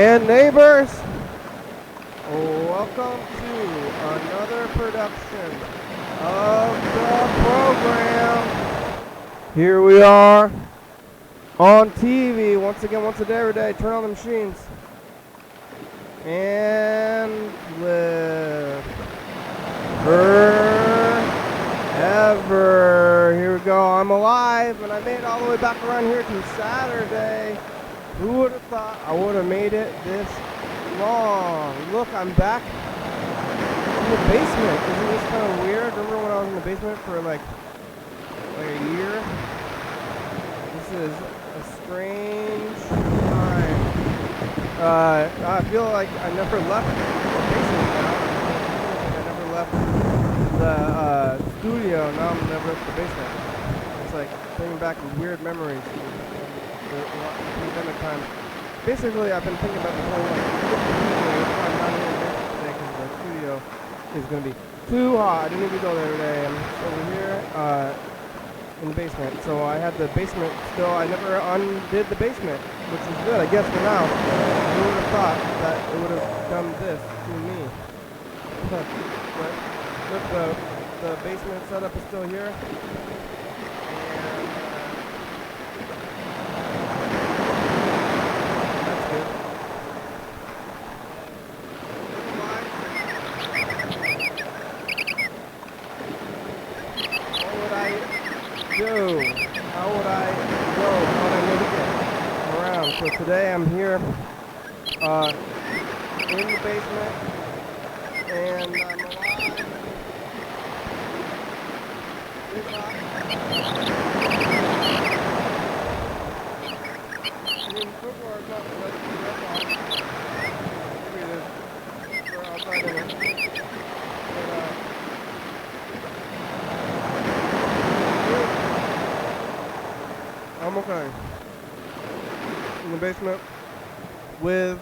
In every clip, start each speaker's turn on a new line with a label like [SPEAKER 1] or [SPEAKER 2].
[SPEAKER 1] and neighbors, welcome to another production of the program. Here we are on TV once again, once a day, every day. Turn on the machines and live forever. Here we go. I'm alive, and I made it all the way back around here to Saturday. Who would have thought I would have made it this long? Look, I'm back in the basement. Isn't this kind of weird? Remember when I was in the basement for like a year? This is a strange time. I feel like I never left the basement now. I never left the studio. Now I'm never left the basement. It's like bringing back weird memories. Pandemic time. Basically, I've been thinking about the whole I'm not here today because the studio is going to be too hot. I didn't even go there today. I'm over here in the basement. So I had the basement still. I never undid the basement, which is good, I guess, for now. Who would have thought that it would have done this to me? But look, the basement setup is still here. How would I make it around? So today I'm here in the basement, and I'm alive. I mean, football is not let's be maybe we're outside in it. I'm okay. In the basement with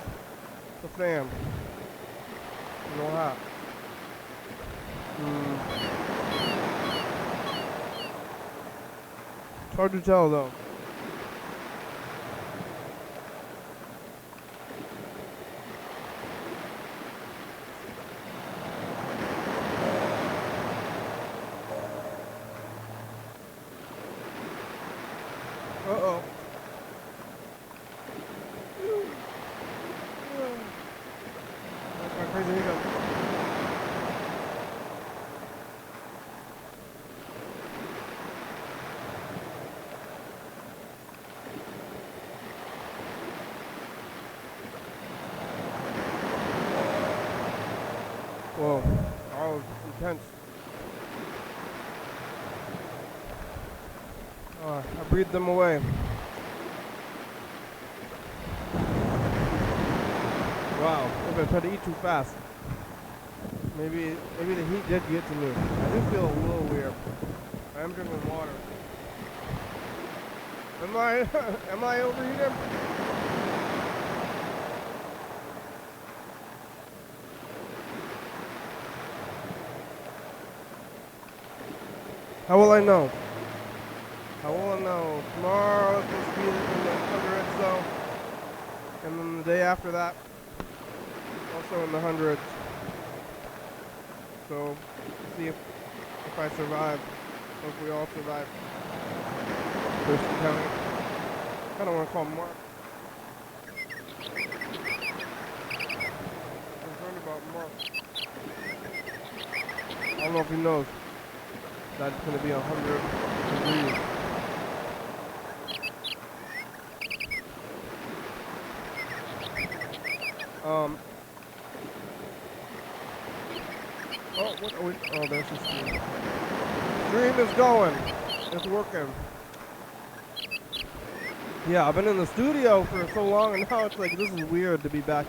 [SPEAKER 1] the fam. No hot. It's hard to tell though. Uh-oh. That's my crazy hiccup. Whoa, that was intense. I breathed them away. Wow, if I tried to eat too fast. Maybe the heat did get to me. I do feel a little weird. I am drinking water. Am I overheating? How will I know? How will I know? Tomorrow it's supposed to be in the hundreds though. And then the day after that, also in the hundreds. So, see if I survive. If we all survive. Thurston County. I don't want to call him Mark. I'm concerned about Mark. I don't know if he knows that it's going to be 100 degrees. Oh, what are we? Oh, there's the stream. Stream is going. It's working. Yeah, I've been in the studio for so long, and now it's like, this is weird to be back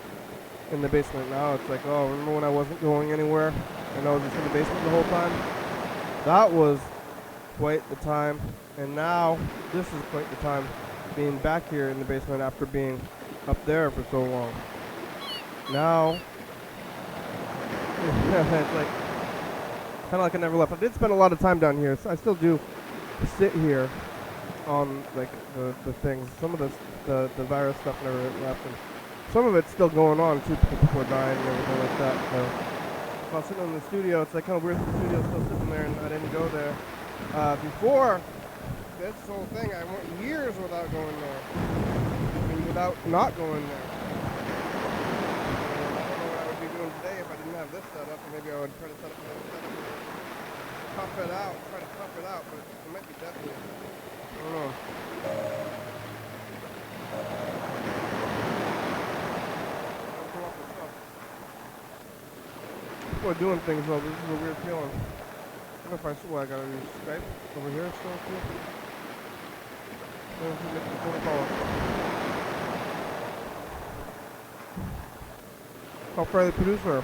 [SPEAKER 1] in the basement. Now it's like, oh, remember when I wasn't going anywhere, and I was just in the basement the whole time? That was quite the time, and now this is quite the time, being back here in the basement after being up there for so long. Now, it's like, kind of like I never left. I did spend a lot of time down here, so I still do sit here on like the things. Some of the virus stuff never left, and some of it's still going on too. People are dying and everything like that. So if I was sitting in the studio, it's like kind of weird that the studio's still sitting there and I didn't go there. Before this whole thing, I went years without going there. I mean, without not going there. I don't know what I would be doing today if I didn't have this set up. Maybe I would try to set up another setup and tough it out, try to tough it out, but it might be definitely, I don't know. People are doing things though, this is a weird feeling. I don't know if I I gotta use Skype over here still too. I don't know if we make the phone call. Call Friday producer.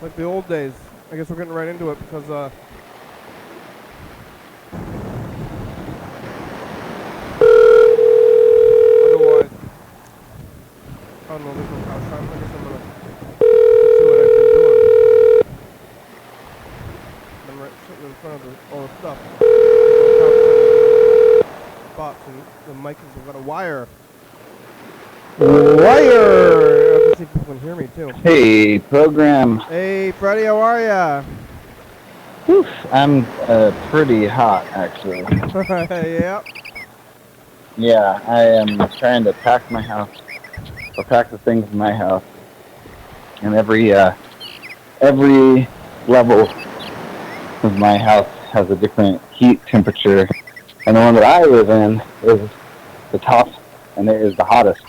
[SPEAKER 1] Like the old days. I guess we're getting right into it because otherwise I don't know, this is house time. I guess I'm gonna see what I've been doing. I'm right sitting in front of all the stuff. Spots and the mic has got a wire. Wire! I have to see if people can hear me too.
[SPEAKER 2] Hey, program.
[SPEAKER 1] Hey, Freddie, how are ya?
[SPEAKER 2] Whew, I'm pretty hot, actually.
[SPEAKER 1] Yep.
[SPEAKER 2] Yeah, I am trying to pack my house, or pack the things in my house. And every level of my house has a different heat temperature. And the one that I live in is the top, and it is the hottest.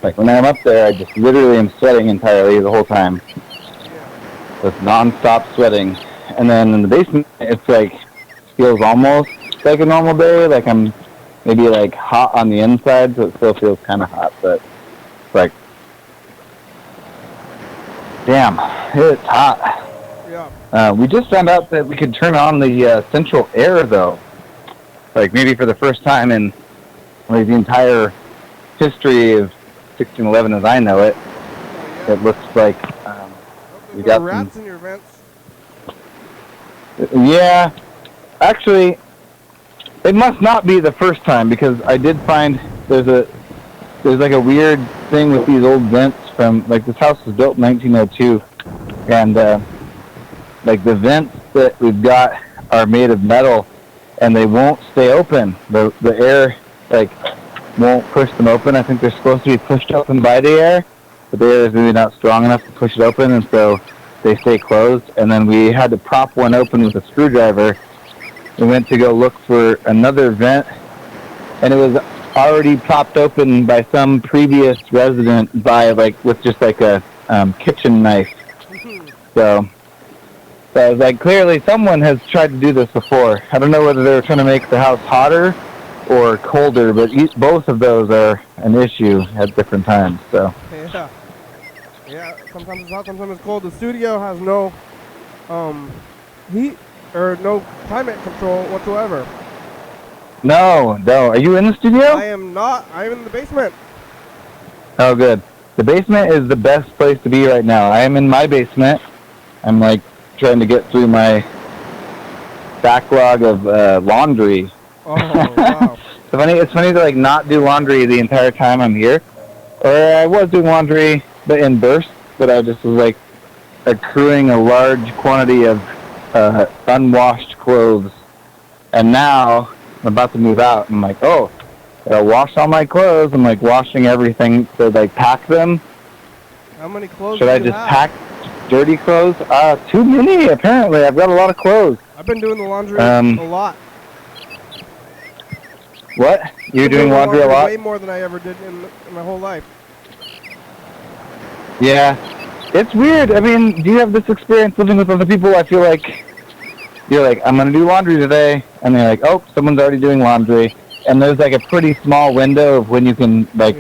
[SPEAKER 2] Like when I'm up there, I just literally am sweating entirely the whole time. With non-stop sweating. And then in the basement, it's like, feels almost like a normal day. Like I'm maybe like hot on the inside, so it still feels kind of hot. But it's like, damn, it's hot.
[SPEAKER 1] Yeah.
[SPEAKER 2] We just found out that we could turn on the central air, though. Like maybe for the first time in like the entire history of 1611 as I know it. Oh, yeah. It looks like we got
[SPEAKER 1] rats in your vents.
[SPEAKER 2] Yeah, actually, it must not be the first time because I did find there's like a weird thing with these old vents from like this house was built in 1902, and like the vents that we've got are made of metal, and they won't stay open. The air like won't push them open. I think they're supposed to be pushed open by the air, but the air is maybe not strong enough to push it open, and so they stay closed. And then we had to prop one open with a screwdriver. We went to go look for another vent, and it was already propped open by some previous resident by like with just like a kitchen knife. So I was like, clearly someone has tried to do this before. I don't know whether they were trying to make the house hotter or colder, but both of those are an issue at different times. So
[SPEAKER 1] yeah, sometimes it's hot, sometimes it's cold. The studio has no heat or no climate control whatsoever.
[SPEAKER 2] No. Are you in the studio?
[SPEAKER 1] I am not. I'm in the basement.
[SPEAKER 2] Oh, good. The basement is the best place to be right now. I am in my basement. I'm like trying to get through my backlog of laundry.
[SPEAKER 1] Oh, wow.
[SPEAKER 2] It's funny to like not do laundry the entire time I'm here. Or I was doing laundry, but in bursts, but I just was like accruing a large quantity of unwashed clothes. And now I'm about to move out. I'm like, oh, gotta wash all my clothes. I'm like washing everything to like pack them.
[SPEAKER 1] How many clothes
[SPEAKER 2] should I just pack dirty clothes? Too many, apparently. I've got a lot of clothes.
[SPEAKER 1] I've been doing the laundry a lot.
[SPEAKER 2] What? You're doing laundry a lot?
[SPEAKER 1] Way more than I ever did in my whole life.
[SPEAKER 2] Yeah. It's weird. I mean, do you have this experience living with other people? I feel like you're like, I'm going to do laundry today. And they're like, oh, someone's already doing laundry. And there's like a pretty small window of when you can like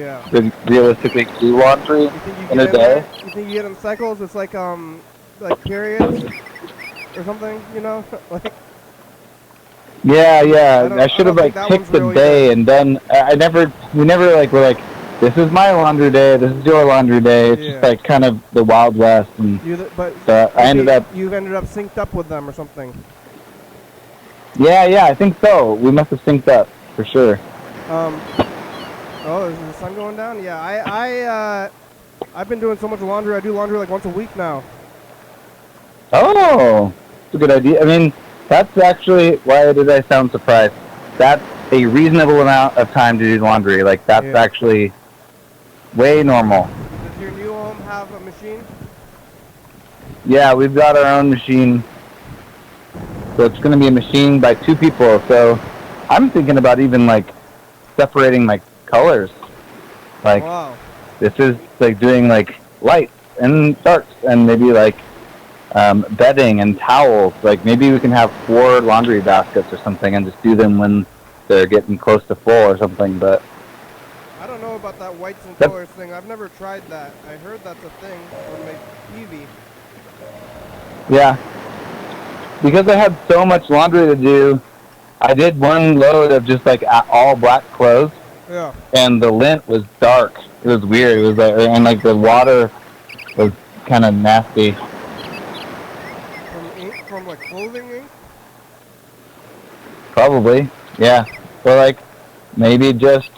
[SPEAKER 2] realistically do laundry in a day.
[SPEAKER 1] You think you get in cycles? It's like periods or something, you know? Like.
[SPEAKER 2] Yeah. I should have like picked the day and done. We never like were like, this is my laundry day. This is your laundry day. It's just like kind of the Wild West, and so I ended up.
[SPEAKER 1] You ended up synced up with them or something.
[SPEAKER 2] Yeah, I think so. We must have synced up for sure.
[SPEAKER 1] Oh, is the sun going down? Yeah, I've been doing so much laundry. I do laundry like once a week now.
[SPEAKER 2] Oh, it's a good idea. I mean, that's actually, why did I sound surprised? That's a reasonable amount of time to do laundry. Like, that's
[SPEAKER 1] Yeah.
[SPEAKER 2] actually way normal.
[SPEAKER 1] Does your new home have a machine?
[SPEAKER 2] Yeah, we've got our own machine. So it's going to be a machine by 2 people. So I'm thinking about even, like, separating my colors. Like,
[SPEAKER 1] Wow.
[SPEAKER 2] this is, like, doing, like, lights and darks and maybe, like, bedding and towels. Like, maybe we can have 4 laundry baskets or something and just do them when they're getting close to full or something. But
[SPEAKER 1] I don't know about that whites and colors thing. I've never tried that. I heard that's a thing on my TV.
[SPEAKER 2] yeah, because I had so much laundry to do, I did one load of just like all black clothes,
[SPEAKER 1] Yeah.
[SPEAKER 2] and the lint was dark. It was weird. It was like, and like the water was kind of nasty.
[SPEAKER 1] From ink, from like clothing ink?
[SPEAKER 2] Probably, yeah. Or like maybe it was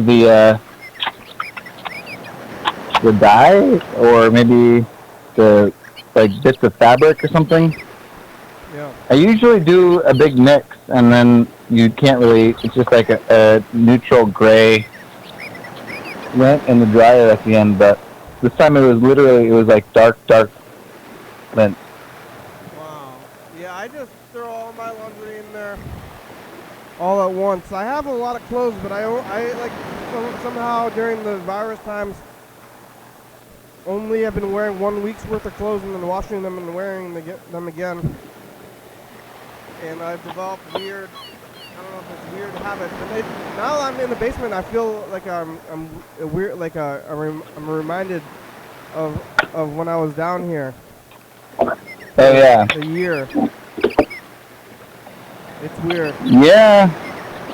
[SPEAKER 2] the dye, or maybe the like bits of fabric or something.
[SPEAKER 1] Yeah.
[SPEAKER 2] I usually do a big mix, and then you can't really. It's just like a neutral gray lint in the dryer at the end. But this time it was like dark lint.
[SPEAKER 1] Wow. Yeah, I just throw all my laundry in there all at once. I have a lot of clothes, but I like somehow during the virus times only have been wearing 1 week's worth of clothes and then washing them and wearing them again. And I've developed weird, I don't know if it's weird habits, but now that I'm in the basement, I feel like I'm weird, like I'm reminded of when I was down here.
[SPEAKER 2] Oh yeah.
[SPEAKER 1] A year. It's weird.
[SPEAKER 2] Yeah.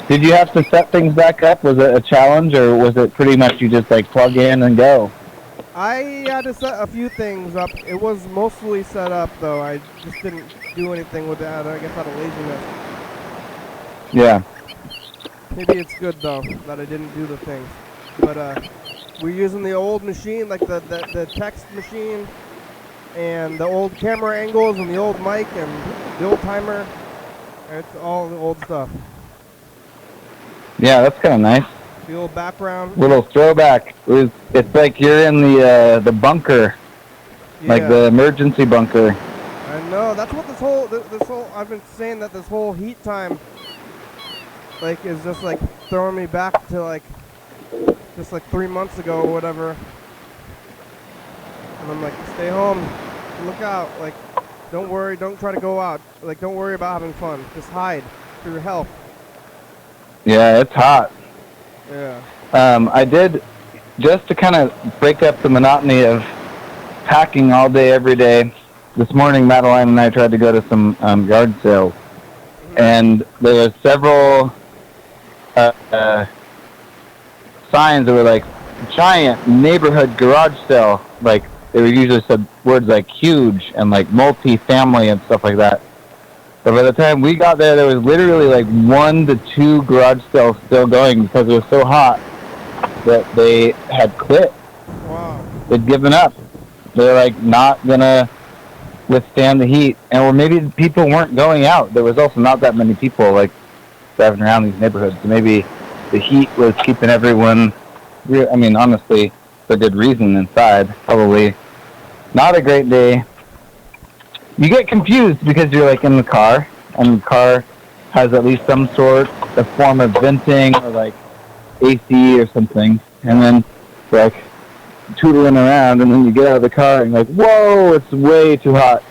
[SPEAKER 2] Did you have to set things back up? Was it a challenge, or was it pretty much you just like plug in and go?
[SPEAKER 1] I had to set a few things up. It was mostly set up, though. I just didn't do anything with that, I guess out of laziness.
[SPEAKER 2] Yeah.
[SPEAKER 1] Maybe it's good, though, that I didn't do the things. But we're using the old machine, like the text machine, and the old camera angles, and the old mic, and the old timer. It's all the old stuff.
[SPEAKER 2] Yeah, that's kind of nice.
[SPEAKER 1] The old background.
[SPEAKER 2] Little throwback. It's like you're in the bunker,
[SPEAKER 1] Yeah.
[SPEAKER 2] like the emergency bunker.
[SPEAKER 1] I know. That's what this whole I've been saying that this whole heat time like is just like throwing me back to like just like 3 months ago or whatever. And I'm like, stay home, look out, like don't worry, don't try to go out, like don't worry about having fun, just hide for your health.
[SPEAKER 2] Yeah, it's hot.
[SPEAKER 1] Yeah.
[SPEAKER 2] I did, just to kind of break up the monotony of packing all day, every day. This morning, Madeline and I tried to go to some yard sales, and there were several signs that were like giant neighborhood garage sale. Like they were usually said words like huge and like multi-family and stuff like that. But by the time we got there, there was literally like 1 to 2 garage sales still going because it was so hot that they had quit.
[SPEAKER 1] Wow.
[SPEAKER 2] They'd given up. They're like not gonna withstand the heat, or maybe people weren't going out. There was also not that many people like driving around these neighborhoods. So maybe the heat was keeping everyone. I mean, honestly, for good reason inside. Probably not a great day. You get confused because you're like in the car, and the car has at least some sort of form of venting or like AC or something, and then like tootling around, and then you get out of the car and you're like, whoa, it's way too hot.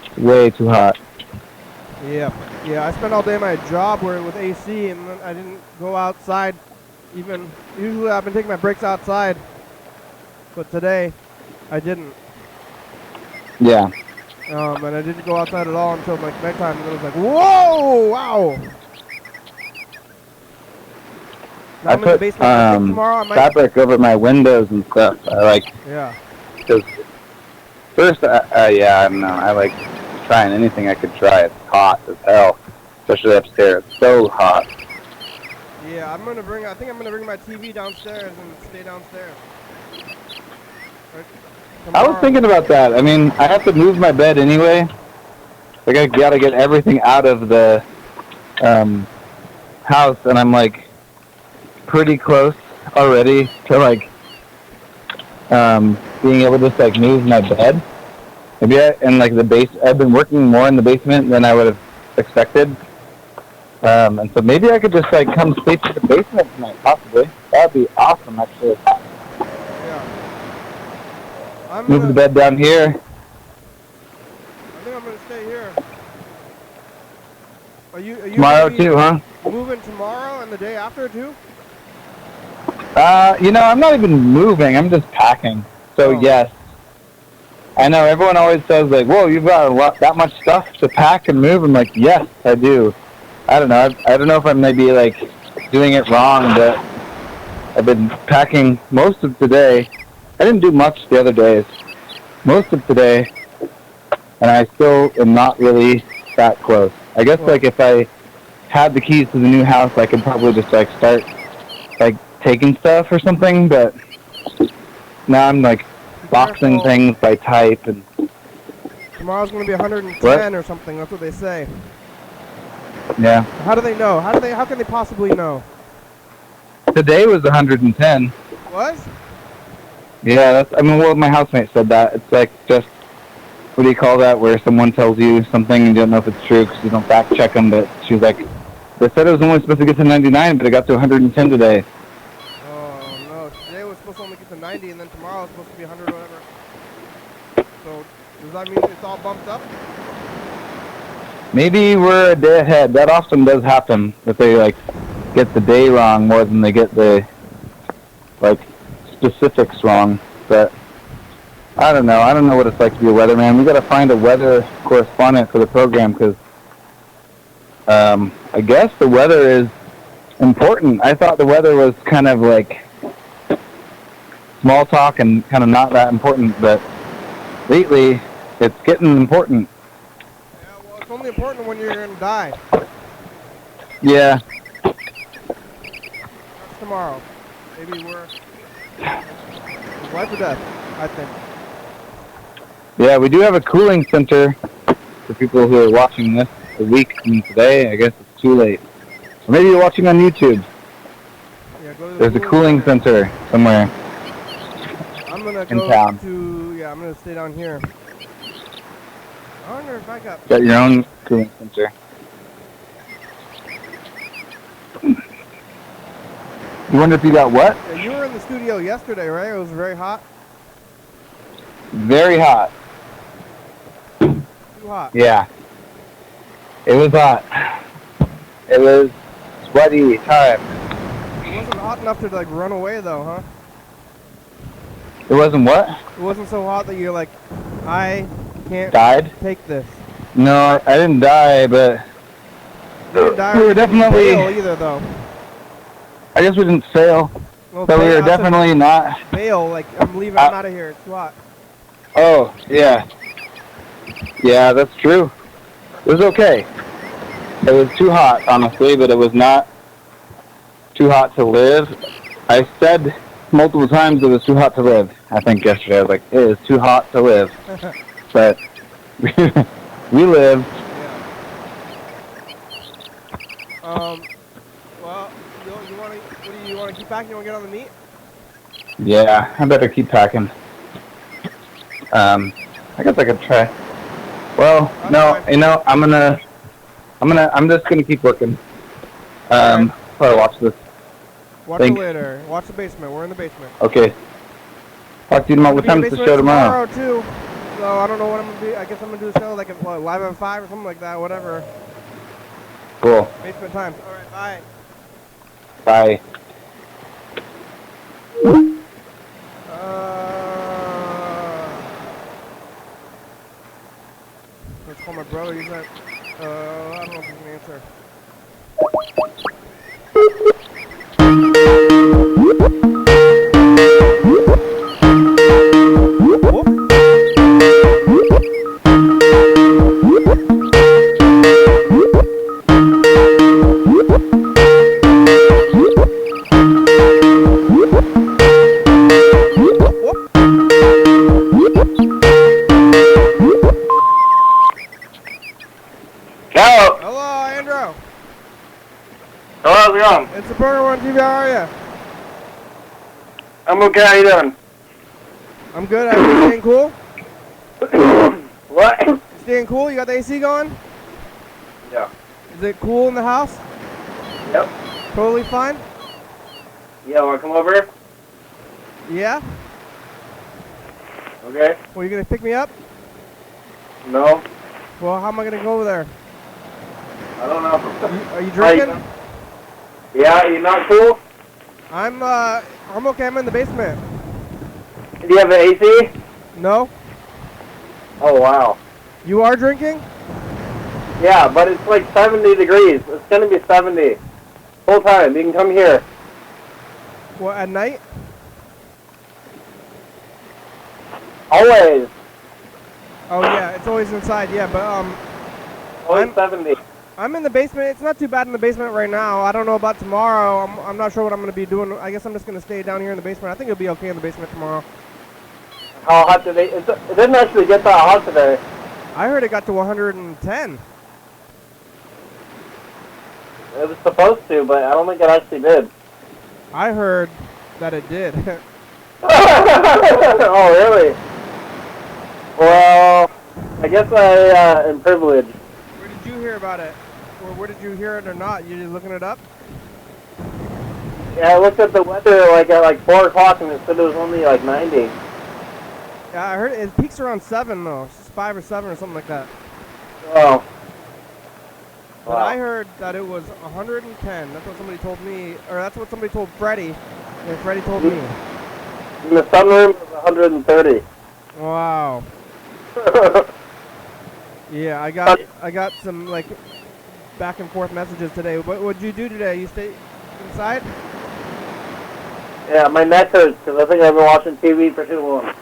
[SPEAKER 2] It's way too hot.
[SPEAKER 1] Yeah. I spent all day at my job with AC, and then I didn't go outside. Usually I've been taking my breaks outside, but today I didn't.
[SPEAKER 2] Yeah.
[SPEAKER 1] And I didn't go outside at all until like nighttime, and it was like, whoa, wow. Now
[SPEAKER 2] I
[SPEAKER 1] I'm in the
[SPEAKER 2] put
[SPEAKER 1] basement. I think tomorrow I might.
[SPEAKER 2] fabric over my windows and stuff. I like,
[SPEAKER 1] Yeah.
[SPEAKER 2] because first, yeah, I don't know. I like trying anything I could try. It's hot as hell, especially upstairs. It's so hot.
[SPEAKER 1] Yeah, I think I'm gonna bring my TV downstairs and stay downstairs.
[SPEAKER 2] I was thinking about that. I mean, I have to move my bed anyway. Like, I gotta get everything out of the house, and I'm like pretty close already to like being able to just like move my bed. Maybe in like the base. I've been working more in the basement than I would have expected, and so maybe I could just like come stay to the basement tonight, possibly. That'd be awesome, actually.
[SPEAKER 1] Yeah.
[SPEAKER 2] Move the bed down here.
[SPEAKER 1] I think I'm gonna stay here. Are you
[SPEAKER 2] Tomorrow too, huh?
[SPEAKER 1] moving tomorrow and the day after too?
[SPEAKER 2] I'm not even moving. I'm just packing. So yes. I know everyone always says like, "Whoa, you've got that much stuff to pack and move." I'm like, "Yes, I do." I don't know. I don't know if I'm maybe like doing it wrong, but I've been packing most of today. I didn't do much the other days. Most of today, and I still am not really that close. I guess like if I had the keys to the new house, I could probably just like start like taking stuff or something. But now I'm like boxing things by type, and
[SPEAKER 1] tomorrow's gonna be 110 or something. That's what they say.
[SPEAKER 2] Yeah.
[SPEAKER 1] How do they know? How can they possibly know?
[SPEAKER 2] Today was 110.
[SPEAKER 1] Was?
[SPEAKER 2] Yeah, what my housemate said that. It's like just, what do you call that, where someone tells you something and you don't know if it's true because you don't fact check them, but she's like, they said it was only supposed to get to 99, but it got to 110 today.
[SPEAKER 1] Oh, no. Today was supposed to only get to 90, and then tomorrow it's supposed to be 100 or whatever. So, does that mean it's all bumped up?
[SPEAKER 2] Maybe we're a day ahead. That often does happen, that they, like, get the day wrong more than they get the, like, specifics wrong. But I don't know. I don't know what it's like to be a weatherman. We got to find a weather correspondent for the program because I guess the weather is important. I thought the weather was kind of like small talk and kind of not that important, but lately it's getting important.
[SPEAKER 1] Yeah, well, it's only important when you're going to die.
[SPEAKER 2] Yeah.
[SPEAKER 1] That's tomorrow. Maybe we're life or death, I think.
[SPEAKER 2] Yeah, we do have a cooling center for people who are watching this a week from today. I guess it's too late. Or maybe you're watching on YouTube.
[SPEAKER 1] Yeah, go to
[SPEAKER 2] There's a cooling center somewhere
[SPEAKER 1] I'm gonna
[SPEAKER 2] in
[SPEAKER 1] go
[SPEAKER 2] town.
[SPEAKER 1] I'm gonna stay down here. I wonder if I got
[SPEAKER 2] Your own cooling center. You wonder if you got what?
[SPEAKER 1] Yeah, you were in the studio yesterday, right? It was very hot.
[SPEAKER 2] Very hot.
[SPEAKER 1] Too hot.
[SPEAKER 2] Yeah. It was hot. It was sweaty time.
[SPEAKER 1] It wasn't hot enough to like run away though, huh?
[SPEAKER 2] It wasn't what?
[SPEAKER 1] It wasn't so hot that you're like, I can't take this.
[SPEAKER 2] No, I didn't die, but
[SPEAKER 1] you didn't die,
[SPEAKER 2] we were definitely
[SPEAKER 1] fail either though.
[SPEAKER 2] I guess we didn't fail,
[SPEAKER 1] well,
[SPEAKER 2] but we were definitely not.
[SPEAKER 1] Fail, like I'm leaving. I'm out of here. It's too hot.
[SPEAKER 2] Oh yeah, yeah, that's true. It was okay. It was too hot, honestly, but it was not too hot to live. I said multiple times it was too hot to live. I think yesterday I was like, it is too hot to live, but we lived.
[SPEAKER 1] Yeah. Well, you want to keep packing? You want to get on the meat?
[SPEAKER 2] Yeah, I better keep packing. I guess I could try. Well,
[SPEAKER 1] that's
[SPEAKER 2] no,
[SPEAKER 1] fine.
[SPEAKER 2] I'm just gonna keep working. Probably watch this.
[SPEAKER 1] Watch it later. Watch the basement. We're in the basement.
[SPEAKER 2] Okay. Talk to you tomorrow. What time is the show tomorrow?
[SPEAKER 1] Too. So I don't know what I'm gonna do. I guess I'm gonna do a show like at live at 5 or something like that. Whatever.
[SPEAKER 2] Cool.
[SPEAKER 1] Basement times. All right. Bye.
[SPEAKER 2] Bye.
[SPEAKER 1] Let's call my brother. He's at. I don't know if he can answer.
[SPEAKER 3] doing?
[SPEAKER 1] It's a Burger One TV. How are you?
[SPEAKER 3] I'm okay. How you doing?
[SPEAKER 1] I'm good. Are you staying cool?
[SPEAKER 3] What?
[SPEAKER 1] You staying cool? You got the AC going?
[SPEAKER 3] Yeah.
[SPEAKER 1] Is it cool in the house?
[SPEAKER 3] Yep.
[SPEAKER 1] Totally fine?
[SPEAKER 3] Yeah, wanna come over?
[SPEAKER 1] Yeah?
[SPEAKER 3] Okay.
[SPEAKER 1] Well, you gonna pick me up?
[SPEAKER 3] No.
[SPEAKER 1] Well, how am I gonna go over there?
[SPEAKER 3] I don't know.
[SPEAKER 1] Are you drinking?
[SPEAKER 3] Yeah, you not cool?
[SPEAKER 1] I'm okay. I'm in the basement.
[SPEAKER 3] Do you have an AC?
[SPEAKER 1] No?
[SPEAKER 3] Oh, wow.
[SPEAKER 1] You are drinking?
[SPEAKER 3] Yeah, but it's like 70 degrees. It's gonna be 70. Full time. You can come here.
[SPEAKER 1] What, at night?
[SPEAKER 3] Always.
[SPEAKER 1] Oh yeah, it's always inside. Yeah, but
[SPEAKER 3] Always 70.
[SPEAKER 1] I'm in the basement. It's not too bad in the basement right now. I don't know about tomorrow. I'm not sure what I'm gonna be doing. I guess I'm just gonna stay down here in the basement. I think it'll be okay in the basement tomorrow.
[SPEAKER 3] How hot did it didn't actually get that hot today.
[SPEAKER 1] I heard it got to 110.
[SPEAKER 3] It was supposed to, but I don't think it actually did.
[SPEAKER 1] I heard that it did.
[SPEAKER 3] Oh, really? Well, I guess I am privileged.
[SPEAKER 1] Where did you hear about it? Or where did you hear it or not? You just looking it up?
[SPEAKER 3] Yeah, I looked at the weather like at 4 o'clock and it said it was only like 90.
[SPEAKER 1] Yeah, I heard it peaks around 7 though. It's 5 or 7 or something like that.
[SPEAKER 3] Oh.
[SPEAKER 1] But
[SPEAKER 3] Wow.
[SPEAKER 1] I heard that it was 110. That's what somebody told me, or that's what somebody told Freddie. And Freddie told me.
[SPEAKER 3] In the sunroom it was 130.
[SPEAKER 1] Wow. Yeah, I got some like back and forth messages today. What would you do today? You stay inside?
[SPEAKER 3] Yeah, my neck hurts because I think I've been watching TV for too long.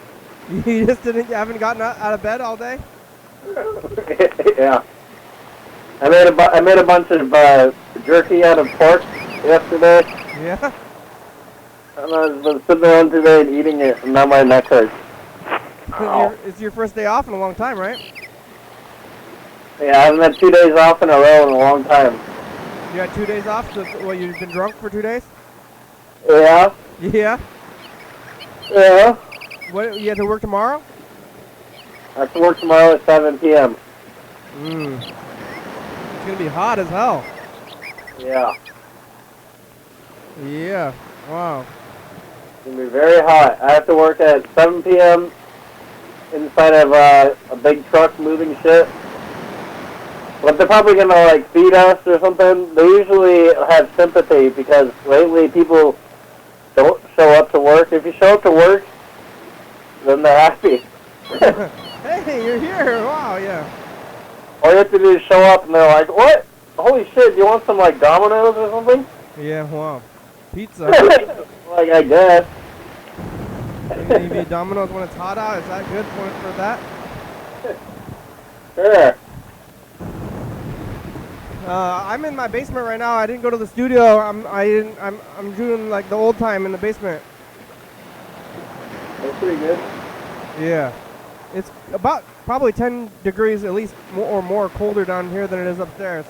[SPEAKER 1] You just haven't gotten out of bed all day?
[SPEAKER 3] Yeah. I made a bunch of jerky out of pork yesterday.
[SPEAKER 1] Yeah.
[SPEAKER 3] And I've been sitting around today and eating it, and now my neck hurts. Ow.
[SPEAKER 1] It's your first day off in a long time, right?
[SPEAKER 3] Yeah, I haven't had 2 days off in a row in a long time.
[SPEAKER 1] You had 2 days off, so you've been drunk for 2 days?
[SPEAKER 3] Yeah.
[SPEAKER 1] Yeah.
[SPEAKER 3] Yeah.
[SPEAKER 1] What, you have to work tomorrow?
[SPEAKER 3] I have to work tomorrow at 7 p.m.
[SPEAKER 1] It's gonna be hot as hell.
[SPEAKER 3] Yeah.
[SPEAKER 1] Yeah. Wow.
[SPEAKER 3] It's going to be very hot. I have to work at 7 p.m. inside of a big truck moving shit. But they're probably going to, like, feed us or something. They usually have sympathy because lately people don't show up to work. If you show up to work, then they're happy.
[SPEAKER 1] Hey, you're here. Wow, yeah.
[SPEAKER 3] All you have to do is show up and they're like, what? Holy shit, do you want some, like, Domino's or something?
[SPEAKER 1] Yeah, wow. Pizza.
[SPEAKER 3] Like, I guess.
[SPEAKER 1] Maybe Domino's when it's hot out. Is that good for that?
[SPEAKER 3] Sure.
[SPEAKER 1] I'm in my basement right now. I didn't go to the studio. I'm doing like the old time in the basement.
[SPEAKER 3] That's pretty good.
[SPEAKER 1] Yeah. It's about probably 10 degrees at least more colder down here than it is upstairs.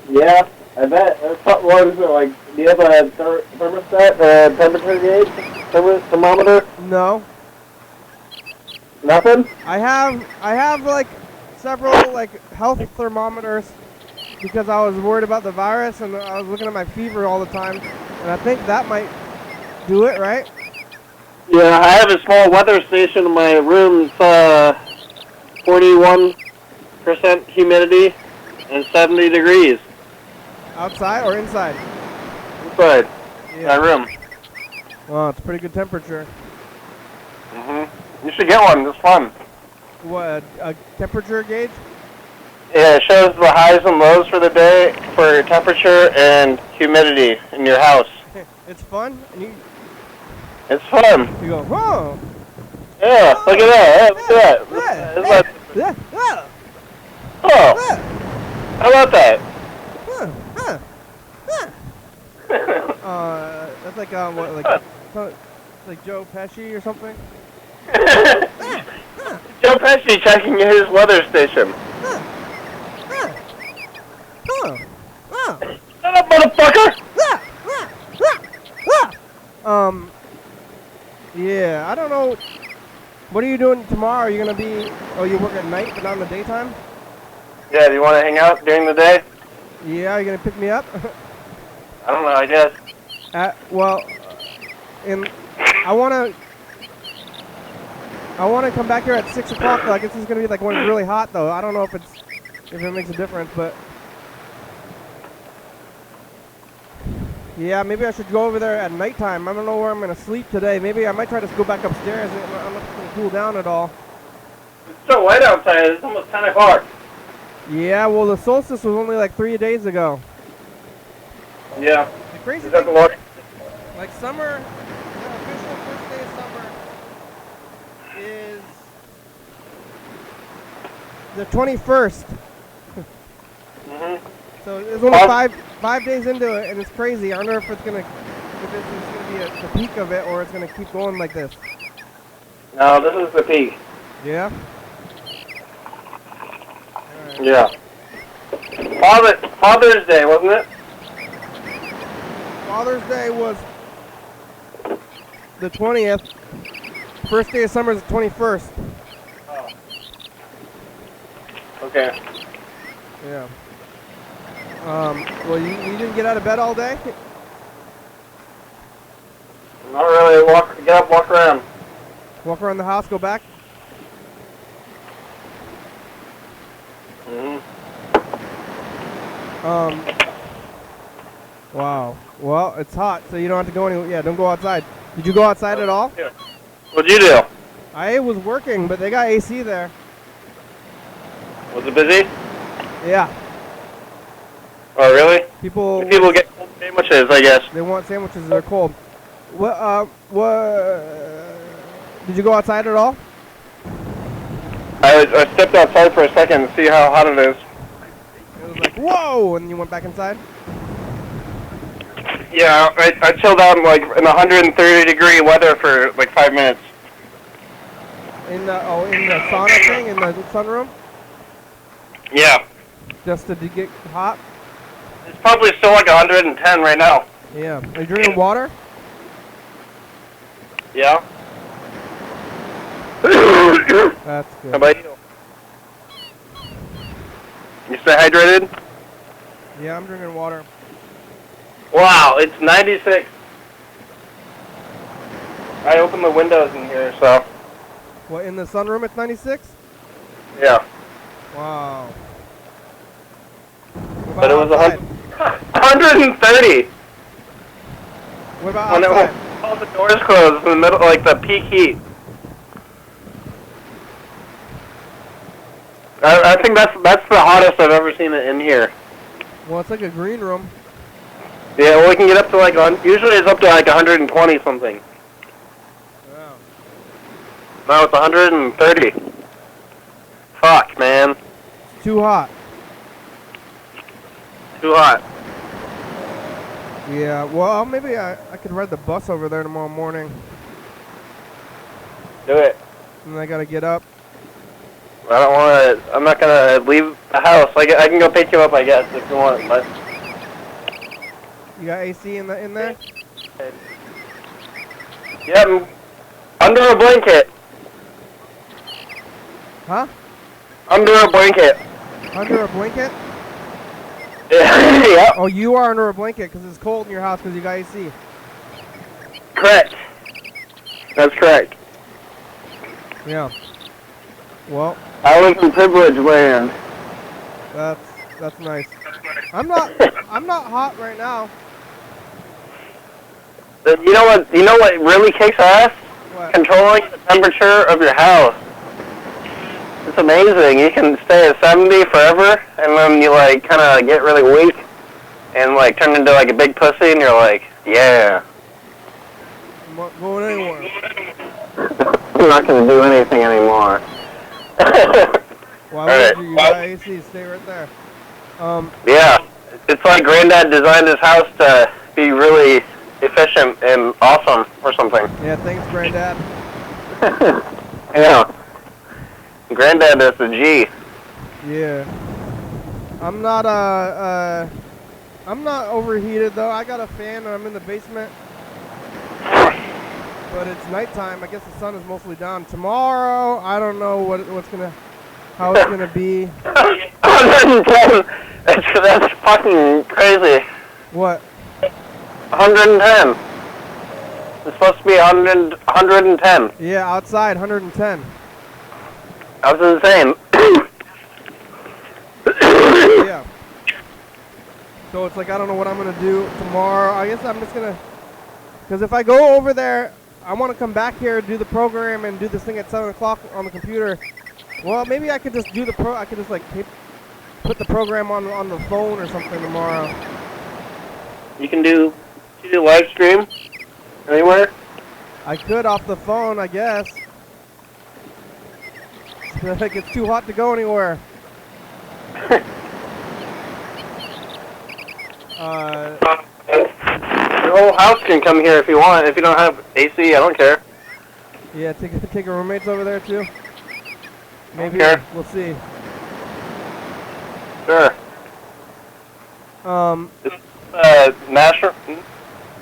[SPEAKER 3] Yeah, I bet. What is it, like, do you have a thermostat, temperature gauge, thermometer?
[SPEAKER 1] No.
[SPEAKER 3] Nothing?
[SPEAKER 1] I have like several like health thermometers because I was worried about the virus and I was looking at my fever all the time, and I think that might do it, right?
[SPEAKER 3] Yeah, I have a small weather station in my room. It's 41% humidity and 70 degrees.
[SPEAKER 1] Outside or inside?
[SPEAKER 3] Inside.
[SPEAKER 1] Yeah.
[SPEAKER 3] My room.
[SPEAKER 1] Well, it's a pretty good temperature.
[SPEAKER 3] You should get one. It's fun.
[SPEAKER 1] What, a temperature gauge?
[SPEAKER 3] Yeah, it shows the highs and lows for the day for your temperature and humidity in your house.
[SPEAKER 1] It's fun, and
[SPEAKER 3] It's fun.
[SPEAKER 1] you go, whoa!
[SPEAKER 3] Yeah, look at that. Hey, look at that. Oh, how about that?
[SPEAKER 1] That's like what, like Joe Pesci or something?
[SPEAKER 3] Joe Pesci checking his weather station. Shut up, motherfucker! motherfucker!
[SPEAKER 1] Yeah, I don't know. What are you doing tomorrow? Are you gonna be? Oh, you work at night, but not in the daytime?
[SPEAKER 3] Yeah, do you want to hang out during the day?
[SPEAKER 1] Yeah, are you gonna pick me up?
[SPEAKER 3] I don't know, I guess.
[SPEAKER 1] Well, I wanna come back here at 6 o'clock. Though I guess it's gonna be like when it's really hot, though. I don't know if it makes a difference, but yeah, maybe I should go over there at nighttime. I don't know where I'm gonna sleep today. Maybe I might try to go back upstairs. I don't know if it's gonna cool down at all.
[SPEAKER 3] It's so light outside, it's almost 10 o'clock.
[SPEAKER 1] Yeah, well, the solstice was only like 3 days ago.
[SPEAKER 3] Yeah.
[SPEAKER 1] The crazy
[SPEAKER 3] Is that
[SPEAKER 1] thing,
[SPEAKER 3] the water?
[SPEAKER 1] like summer, the official first day of summer is the 21st. So it's only five days into it, and it's crazy. I wonder if this is gonna be the peak of it, or it's gonna keep going like this.
[SPEAKER 3] No, this is the peak.
[SPEAKER 1] Yeah.
[SPEAKER 3] Yeah. Father's Day, wasn't it?
[SPEAKER 1] Father's Day was the 20th. First day of summer is the 21st.
[SPEAKER 3] Oh. Okay.
[SPEAKER 1] Yeah. Well, you didn't get out of bed all day?
[SPEAKER 3] Not really. Get up, walk around.
[SPEAKER 1] Walk around the house, go back? Wow. Well, it's hot, so you don't have to go anywhere. Yeah, don't go outside. Did you go outside at all?
[SPEAKER 3] Yeah. What'd you do?
[SPEAKER 1] I was working, but they got AC there.
[SPEAKER 3] Was it busy?
[SPEAKER 1] Yeah.
[SPEAKER 3] Oh, really?
[SPEAKER 1] People
[SPEAKER 3] get cold sandwiches, I guess.
[SPEAKER 1] They want sandwiches. They're cold. What? Did you go outside at all?
[SPEAKER 3] I stepped outside for a second to see how hot it is.
[SPEAKER 1] It was like, whoa, and you went back inside?
[SPEAKER 3] Yeah, I chilled out in 130-degree weather for like 5 minutes.
[SPEAKER 1] In the sauna thing, in the sunroom?
[SPEAKER 3] Yeah.
[SPEAKER 1] Just to get hot?
[SPEAKER 3] It's probably still like 110 right now.
[SPEAKER 1] Yeah. Are you drinking water?
[SPEAKER 3] Yeah.
[SPEAKER 1] That's good.
[SPEAKER 3] How about you? You stay hydrated?
[SPEAKER 1] Yeah, I'm drinking water.
[SPEAKER 3] Wow, it's 96. I opened the windows in here, so.
[SPEAKER 1] What, in the sunroom it's 96?
[SPEAKER 3] Yeah.
[SPEAKER 1] Wow.
[SPEAKER 3] But it was 130.
[SPEAKER 1] What about
[SPEAKER 3] when
[SPEAKER 1] outside?
[SPEAKER 3] all the doors closed in the middle, like the peak heat. I think that's the hottest I've ever seen it in here.
[SPEAKER 1] Well, it's like a green room.
[SPEAKER 3] Yeah, well, we can get up to usually it's up to 120 something.
[SPEAKER 1] Wow.
[SPEAKER 3] Now it's 130. Fuck, man.
[SPEAKER 1] It's too hot.
[SPEAKER 3] Too hot.
[SPEAKER 1] Yeah, well, maybe I could ride the bus over there tomorrow morning.
[SPEAKER 3] Do it.
[SPEAKER 1] And I gotta get up.
[SPEAKER 3] I don't want to. I'm not gonna leave the house. I can go pick you up, I guess, if you want. But
[SPEAKER 1] You got AC in there?
[SPEAKER 3] yeah, I'm under a blanket.
[SPEAKER 1] Huh?
[SPEAKER 3] Under a blanket.
[SPEAKER 1] Under a blanket?
[SPEAKER 3] Yeah. Yep.
[SPEAKER 1] Oh, you are under a blanket because it's cold in your house because you got AC.
[SPEAKER 3] Correct. That's correct.
[SPEAKER 1] Yeah. Well,
[SPEAKER 3] I live in privileged land.
[SPEAKER 1] that's nice. I'm not hot right now.
[SPEAKER 3] You know what really kicks ass?
[SPEAKER 1] What?
[SPEAKER 3] Controlling the temperature of your house. It's amazing. You can stay at 70 forever, and then you kind of get really weak, and turn into a big pussy, and you're like, yeah.
[SPEAKER 1] I'm not going anywhere.
[SPEAKER 3] I'm not gonna do anything anymore.
[SPEAKER 1] Why would you? You got AC. Stay right there.
[SPEAKER 3] Yeah, it's like Granddad designed his house to be really efficient and awesome or something.
[SPEAKER 1] Yeah, thanks, Granddad.
[SPEAKER 3] Yeah. Granddad is the G.
[SPEAKER 1] Yeah. I'm not I'm not overheated though. I got a fan and I'm in the basement. But it's nighttime. I guess the sun is mostly down. Tomorrow, I don't know how it's gonna be.
[SPEAKER 3] 110. That's fucking crazy.
[SPEAKER 1] What?
[SPEAKER 3] 110. It's supposed to be 110.
[SPEAKER 1] Yeah, outside 110.
[SPEAKER 3] That was insane.
[SPEAKER 1] Yeah. So it's like I don't know what I'm gonna do tomorrow. I guess I'm just gonna, because if I go over there, I want to come back here, do the program, and do this thing at 7 o'clock on the computer. Well, maybe I could just do I could just like put the program on the phone or something tomorrow.
[SPEAKER 3] You can do live stream anywhere.
[SPEAKER 1] I could off the phone, I guess. Like it's too hot to go anywhere.
[SPEAKER 3] Your whole house can come here if you want. If you don't have AC, I don't care.
[SPEAKER 1] Yeah, take your roommates over there too. Maybe
[SPEAKER 3] Okay.
[SPEAKER 1] we'll see.
[SPEAKER 3] Sure. National.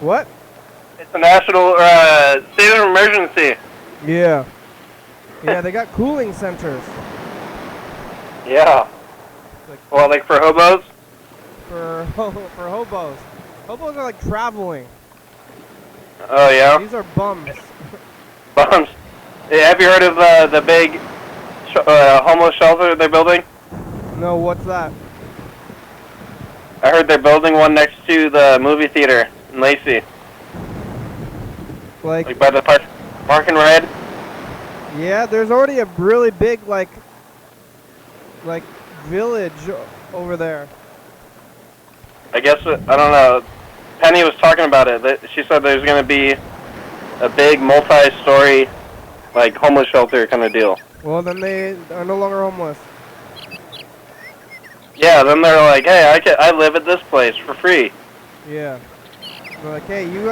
[SPEAKER 1] What?
[SPEAKER 3] It's a national state of emergency.
[SPEAKER 1] Yeah. Yeah, they got cooling centers.
[SPEAKER 3] Yeah. Well, like for hobos.
[SPEAKER 1] For hobos. Hobos are like traveling.
[SPEAKER 3] Oh yeah.
[SPEAKER 1] These are bums.
[SPEAKER 3] Bums. Yeah, have you heard of the big homeless shelter they're building?
[SPEAKER 1] No, what's that?
[SPEAKER 3] I heard they're building one next to the movie theater in Lacey. Like by the park and ride.
[SPEAKER 1] Yeah, there's already a really big like village over there.
[SPEAKER 3] I guess I don't know. Penny was talking about it. She said there's going to be a big multi-story like homeless shelter kind of deal.
[SPEAKER 1] Well, then they are no longer homeless.
[SPEAKER 3] Yeah, then they're like, hey, I live at this place for free.
[SPEAKER 1] Yeah. They're like, hey, you're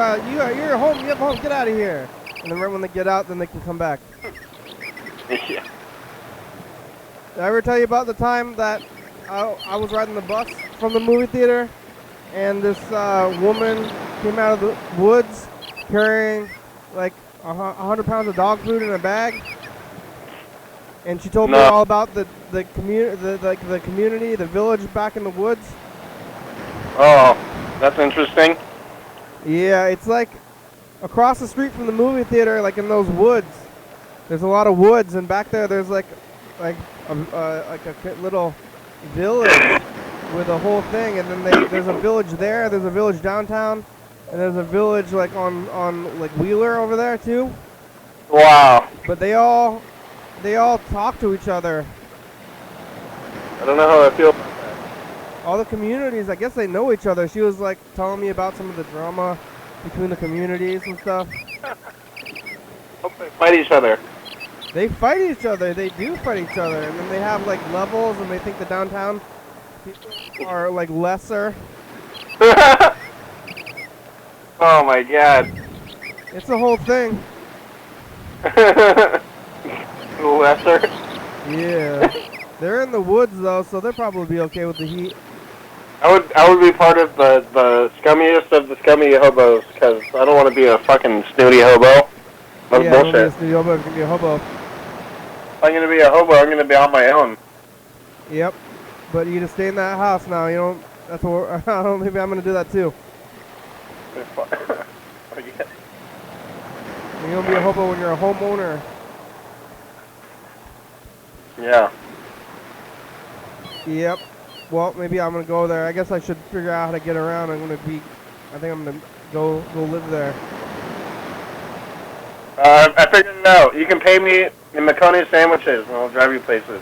[SPEAKER 1] home. You have home. Get out of here. And then right when they get out, then they can come back.
[SPEAKER 3] Yeah.
[SPEAKER 1] Did I ever tell you about the time that I was riding the bus from the movie theater, and this woman came out of the woods carrying like 100 pounds of dog food in a bag, and she told me all about the community, the village back in the woods.
[SPEAKER 3] Oh, that's interesting.
[SPEAKER 1] Yeah, it's like across the street from the movie theater, like in those woods. There's a lot of woods, and back there, there's like a little village with a whole thing, and then there's a village there. There's a village downtown, and there's a village like on like Wheeler over there too.
[SPEAKER 3] Wow.
[SPEAKER 1] But they all talk to each other.
[SPEAKER 3] I don't know how I feel about that.
[SPEAKER 1] All the communities, I guess they know each other. She was like telling me about some of the drama between the communities and stuff.
[SPEAKER 3] Hope they fight each other.
[SPEAKER 1] They fight each other. They do fight each other, and then they have like levels, and they think the downtown people are like lesser.
[SPEAKER 3] Oh my god.
[SPEAKER 1] It's a whole thing.
[SPEAKER 3] Lesser.
[SPEAKER 1] Yeah. They're in the woods though, so they'll probably be okay with the heat.
[SPEAKER 3] I would be part of the scummiest of the scummy hobos, because I don't want to be a fucking snooty hobo. That's bullshit.
[SPEAKER 1] If you're gonna be a hobo.
[SPEAKER 3] If I'm gonna be a hobo, I'm gonna be on my own.
[SPEAKER 1] Yep. But you just stay in that house now. You don't. That's what I don't. Maybe I'm gonna do that too. You're gonna be a hobo when you're a homeowner.
[SPEAKER 3] Yeah.
[SPEAKER 1] Yep. Well, maybe I'm gonna go there. I guess I should figure out how to get around. I think I'm gonna go live there.
[SPEAKER 3] I figured it out. You can pay me in Maconi sandwiches, and I'll drive you places.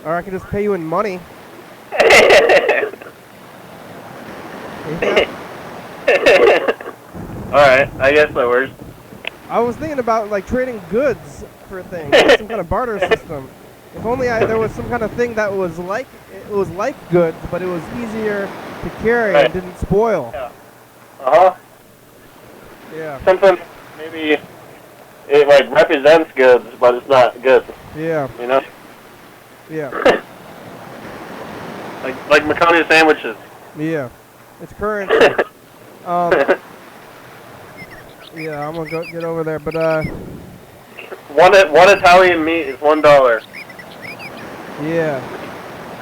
[SPEAKER 1] Or I can just pay you in money. Yeah.
[SPEAKER 3] Alright, I guess that works.
[SPEAKER 1] I was thinking about like trading goods for things, some kind of barter system. If only there was some kind of thing that was like goods, but it was easier to carry and didn't spoil.
[SPEAKER 3] Yeah. Uh-huh.
[SPEAKER 1] Yeah.
[SPEAKER 3] Something maybe it like represents goods, but it's not good.
[SPEAKER 1] Yeah.
[SPEAKER 3] You know?
[SPEAKER 1] Yeah.
[SPEAKER 3] Like macaroni sandwiches.
[SPEAKER 1] Yeah, it's currency. Yeah, I'm gonna go get over there, but
[SPEAKER 3] One Italian meat is $1.
[SPEAKER 1] yeah,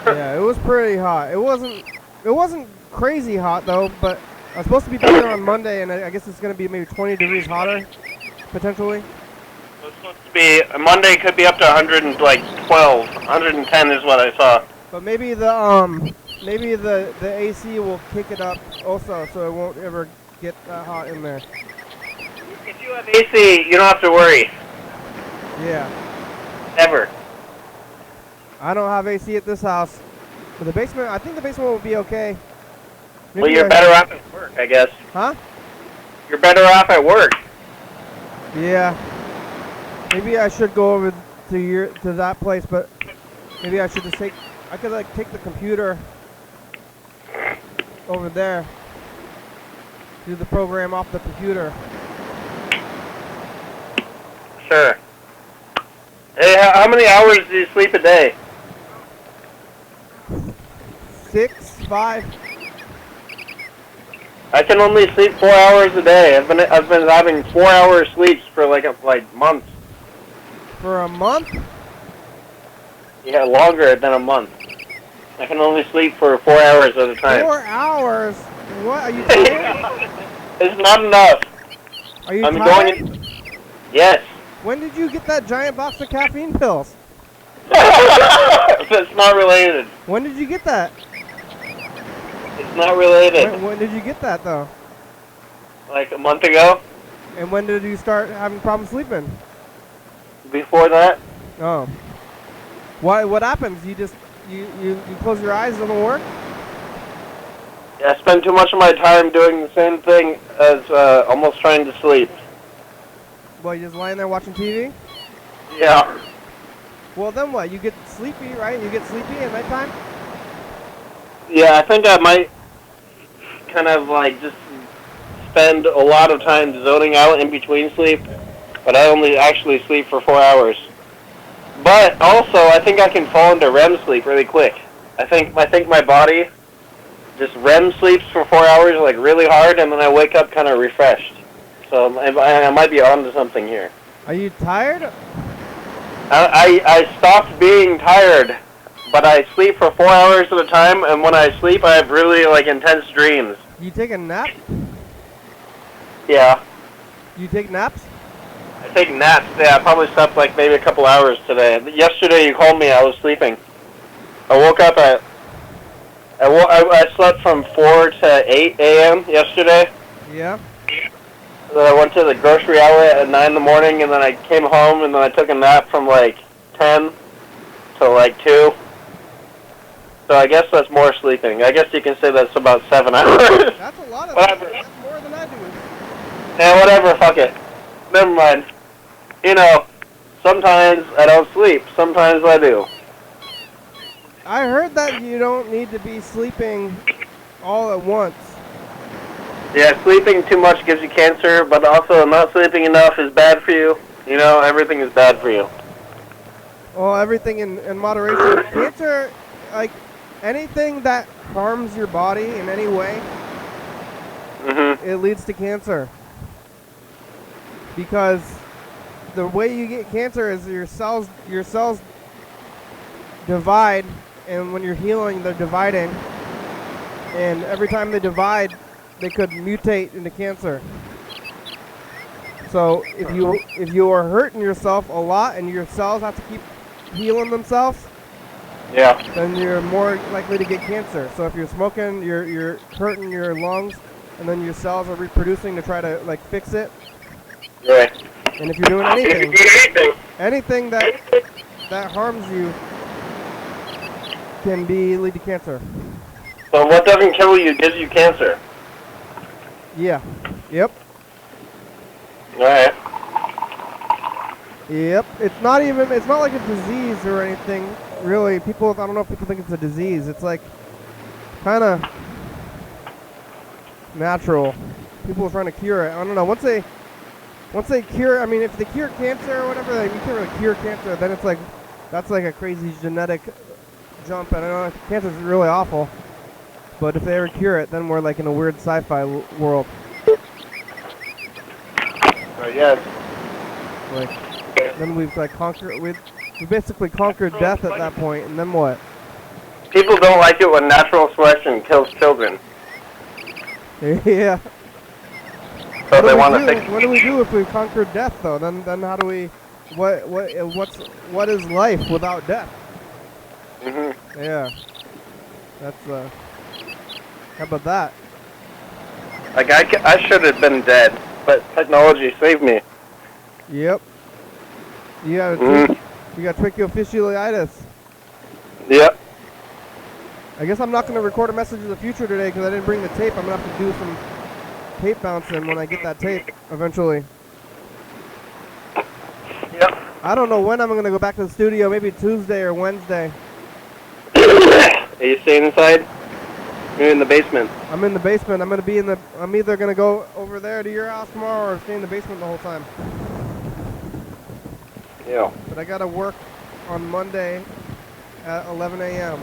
[SPEAKER 1] yeah, it was pretty hot. It wasn't crazy hot though, but I was supposed to be back there on Monday, and I guess it's gonna be maybe 20 degrees hotter, potentially.
[SPEAKER 3] It's supposed to be Monday. Could be up to 112, 110 is what I saw.
[SPEAKER 1] But maybe the AC will kick it up also, so it won't ever get that hot in there.
[SPEAKER 3] If you have AC, you don't have to worry.
[SPEAKER 1] Yeah.
[SPEAKER 3] Ever.
[SPEAKER 1] I don't have AC at this house. But the basement, I think the basement will be okay. Maybe
[SPEAKER 3] Well, you're better off at work, I guess.
[SPEAKER 1] Huh?
[SPEAKER 3] You're better off at work.
[SPEAKER 1] Yeah. Maybe I should go over to that place, but maybe I should just take the computer over there. Do the program off the computer.
[SPEAKER 3] Sure. Hey, how many hours do you sleep a day?
[SPEAKER 1] 6, 5.
[SPEAKER 3] I can only sleep 4 hours a day. I've been having 4-hour sleeps for like months.
[SPEAKER 1] For a month?
[SPEAKER 3] Yeah, longer than a month. I can only sleep for 4 hours at a time.
[SPEAKER 1] 4 hours? What are you tired?
[SPEAKER 3] It's not enough.
[SPEAKER 1] Are you
[SPEAKER 3] I'm
[SPEAKER 1] tired?
[SPEAKER 3] going. Yes.
[SPEAKER 1] When did you get that giant box of caffeine pills?
[SPEAKER 3] It's not related.
[SPEAKER 1] When did you get that?
[SPEAKER 3] It's not related.
[SPEAKER 1] When did you get that though?
[SPEAKER 3] Like a month ago.
[SPEAKER 1] And when did you start having problems sleeping?
[SPEAKER 3] Before that.
[SPEAKER 1] Oh. What happens? You just you close your eyes, it doesn't work?
[SPEAKER 3] Yeah, I spend too much of my time doing the same thing as almost trying to sleep.
[SPEAKER 1] Well, you just lying there watching TV?
[SPEAKER 3] Yeah.
[SPEAKER 1] Well, then what? You get sleepy, right? You get sleepy at nighttime?
[SPEAKER 3] Yeah, I think I might kind of like just spend a lot of time zoning out in between sleep, but I only actually sleep for 4 hours. But also, I think I can fall into REM sleep really quick. I think my body just REM sleeps for 4 hours like really hard, and then I wake up kind of refreshed. So I might be onto something here.
[SPEAKER 1] Are you tired?
[SPEAKER 3] I stopped being tired, but I sleep for 4 hours at a time, and when I sleep, I have really like intense dreams.
[SPEAKER 1] You take a nap?
[SPEAKER 3] Yeah.
[SPEAKER 1] You take naps?
[SPEAKER 3] I take naps. Yeah, I probably slept like maybe a couple hours today. Yesterday you called me, I was sleeping. I woke up at... I slept from 4 to 8 a.m. yesterday.
[SPEAKER 1] Yeah.
[SPEAKER 3] Then I went to the grocery outlet at 9 in the morning, and then I came home, and then I took a nap from like 10 to like 2. So I guess that's more sleeping. I guess you can say that's about 7 hours.
[SPEAKER 1] That's a lot of
[SPEAKER 3] Whatever.
[SPEAKER 1] That's more than I do.
[SPEAKER 3] Yeah, whatever, fuck it. Never mind. You know, sometimes I don't sleep, sometimes I do.
[SPEAKER 1] I heard that you don't need to be sleeping all at once.
[SPEAKER 3] Yeah, sleeping too much gives you cancer, but also not sleeping enough is bad for you. You know, everything is bad for you.
[SPEAKER 1] Well, everything in moderation. Cancer, like anything that harms your body in any way, it leads to cancer. Because the way you get cancer is your cells divide, and when you're healing, they're dividing. And every time they divide, they could mutate into cancer. So if you are hurting yourself a lot and your cells have to keep healing themselves,
[SPEAKER 3] yeah,
[SPEAKER 1] then you're more likely to get cancer. So if you're smoking, you're hurting your lungs, and then your cells are reproducing to try to like fix it.
[SPEAKER 3] Right.
[SPEAKER 1] And if you're doing anything that harms you can lead to cancer.
[SPEAKER 3] So what doesn't kill you gives you cancer.
[SPEAKER 1] Yeah. Yep.
[SPEAKER 3] Alright.
[SPEAKER 1] Yep. It's not like a disease or anything, really. I don't know if people think it's a disease. It's like kind of natural. People are trying to cure it. I don't know. Once they cure, I mean, if they cure cancer or whatever, you can't really cure cancer, then it's like, that's like a crazy genetic jump, and I know cancer is really awful. But if they ever cure it, then we're like in a weird sci-fi world.
[SPEAKER 3] Yes.
[SPEAKER 1] Like, then we've like we basically conquered death at that point, and then what?
[SPEAKER 3] People don't like it when natural selection kills children.
[SPEAKER 1] Yeah.
[SPEAKER 3] So they want to fix.
[SPEAKER 1] What do we do if we've conquered death, though? Then how do we? What is life without death?
[SPEAKER 3] Mhm.
[SPEAKER 1] Yeah. That's How about that?
[SPEAKER 3] Like I should have been dead, but technology saved me.
[SPEAKER 1] Yep. You got you got trichophysiolitis.
[SPEAKER 3] Yep.
[SPEAKER 1] I guess I'm not going to record a message of the future today because I didn't bring the tape. I'm going to have to do some tape bouncing when I get that tape eventually.
[SPEAKER 3] Yep.
[SPEAKER 1] I don't know when I'm going to go back to the studio. Maybe Tuesday or Wednesday.
[SPEAKER 3] Are you staying inside? You're in the basement.
[SPEAKER 1] I'm in the basement. I'm going to be in the. I'm either going to go over there to your house tomorrow or stay in the basement the whole time.
[SPEAKER 3] Yeah.
[SPEAKER 1] But I got to work on Monday at 11 a.m.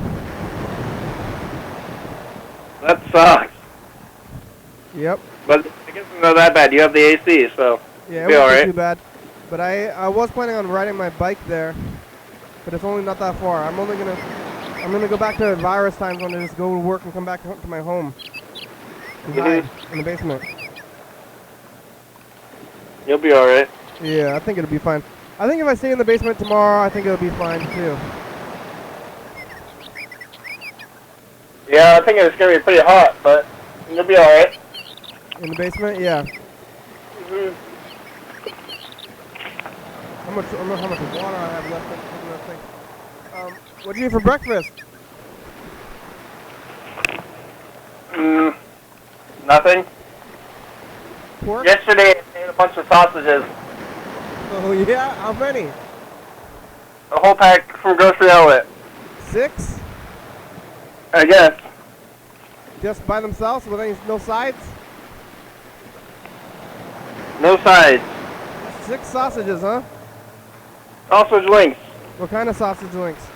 [SPEAKER 3] That sucks.
[SPEAKER 1] Yep.
[SPEAKER 3] But I guess it's not that bad. You have the AC, so
[SPEAKER 1] Yeah, it
[SPEAKER 3] be
[SPEAKER 1] wasn't
[SPEAKER 3] alright.
[SPEAKER 1] too bad. But I was planning on riding my bike there, but it's only not that far. I'm gonna go back to virus times when I just go to work and come back to my home and hide in the basement.
[SPEAKER 3] You'll be alright.
[SPEAKER 1] Yeah, I think it'll be fine. I think if I stay in the basement tomorrow, I think it'll be fine too.
[SPEAKER 3] Yeah, I think it's gonna be pretty hot, but you'll be alright.
[SPEAKER 1] In the basement, yeah. I don't know how much water I have left in that thing. What'd you eat for breakfast?
[SPEAKER 3] Nothing.
[SPEAKER 1] Pork?
[SPEAKER 3] Yesterday I ate a bunch of sausages.
[SPEAKER 1] Oh yeah? How many?
[SPEAKER 3] A whole pack from Grocery Outlet.
[SPEAKER 1] 6?
[SPEAKER 3] I guess.
[SPEAKER 1] Just by themselves with no sides?
[SPEAKER 3] No sides.
[SPEAKER 1] 6 sausages, huh?
[SPEAKER 3] Sausage links.
[SPEAKER 1] What kind of sausage links?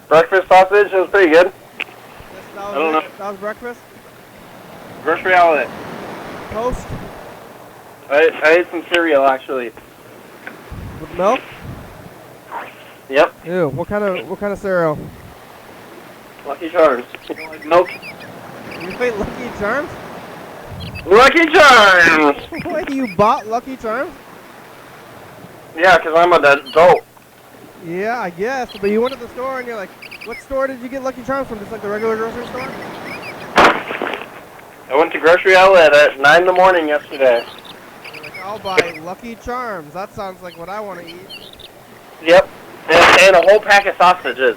[SPEAKER 3] Breakfast sausage. It was pretty good.
[SPEAKER 1] I
[SPEAKER 3] don't know.
[SPEAKER 1] That was breakfast?
[SPEAKER 3] Grocery Outlet.
[SPEAKER 1] Toast?
[SPEAKER 3] I ate some cereal actually.
[SPEAKER 1] With milk?
[SPEAKER 3] Yep.
[SPEAKER 1] Ew, what kind of cereal?
[SPEAKER 3] Lucky Charms. You don't like milk?
[SPEAKER 1] You ate Lucky Charms?
[SPEAKER 3] Lucky Charms!
[SPEAKER 1] Wait, you bought Lucky Charms?
[SPEAKER 3] Yeah, because I'm an adult.
[SPEAKER 1] Yeah, I guess. But you went to the store and you're like, what store did you get Lucky Charms from? Just like the regular grocery store?
[SPEAKER 3] I went to Grocery Outlet at 9 in the morning yesterday.
[SPEAKER 1] You're like, I'll buy Lucky Charms. That sounds like what I want to eat.
[SPEAKER 3] Yep. And a whole pack of sausages.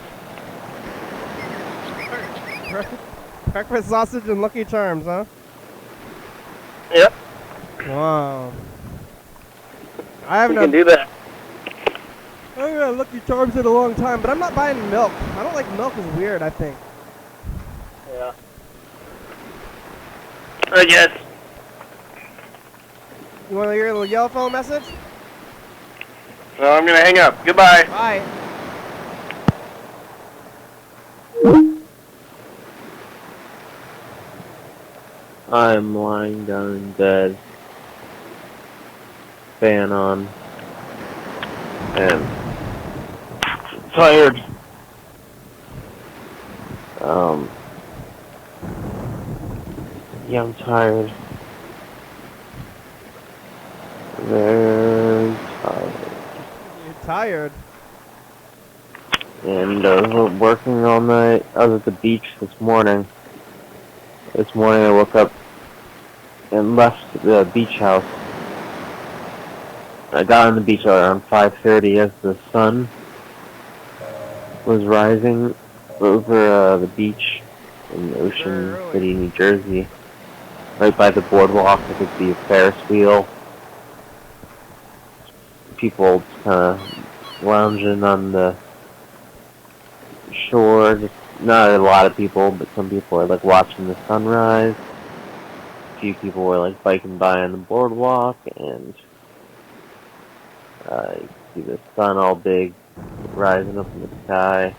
[SPEAKER 1] Breakfast sausage and Lucky Charms, huh?
[SPEAKER 3] Yep.
[SPEAKER 1] Wow. I haven't
[SPEAKER 3] You can do that.
[SPEAKER 1] I haven't had Lucky Charms in a long time, but I'm not buying milk. I don't like milk. It's weird, I think.
[SPEAKER 3] Yeah. I guess.
[SPEAKER 1] You want to hear a little yellow phone message?
[SPEAKER 3] No, I'm going to hang up. Goodbye.
[SPEAKER 1] Bye.
[SPEAKER 4] I'm lying down in bed, fan on, and tired. Yeah, I'm tired. Very tired.
[SPEAKER 1] You're tired.
[SPEAKER 4] And I was working all night. I was at the beach this morning. This morning I woke up and left the beach house. I got on the beach around 5:30 as the sun was rising over the beach in Ocean City, New Jersey. Right by the boardwalk, I could see a Ferris wheel. People kind of lounging on the shore. Just not a lot of people, but some people are like watching the sunrise. A few people were like biking by on the boardwalk, and you see the sun all big rising up in the sky.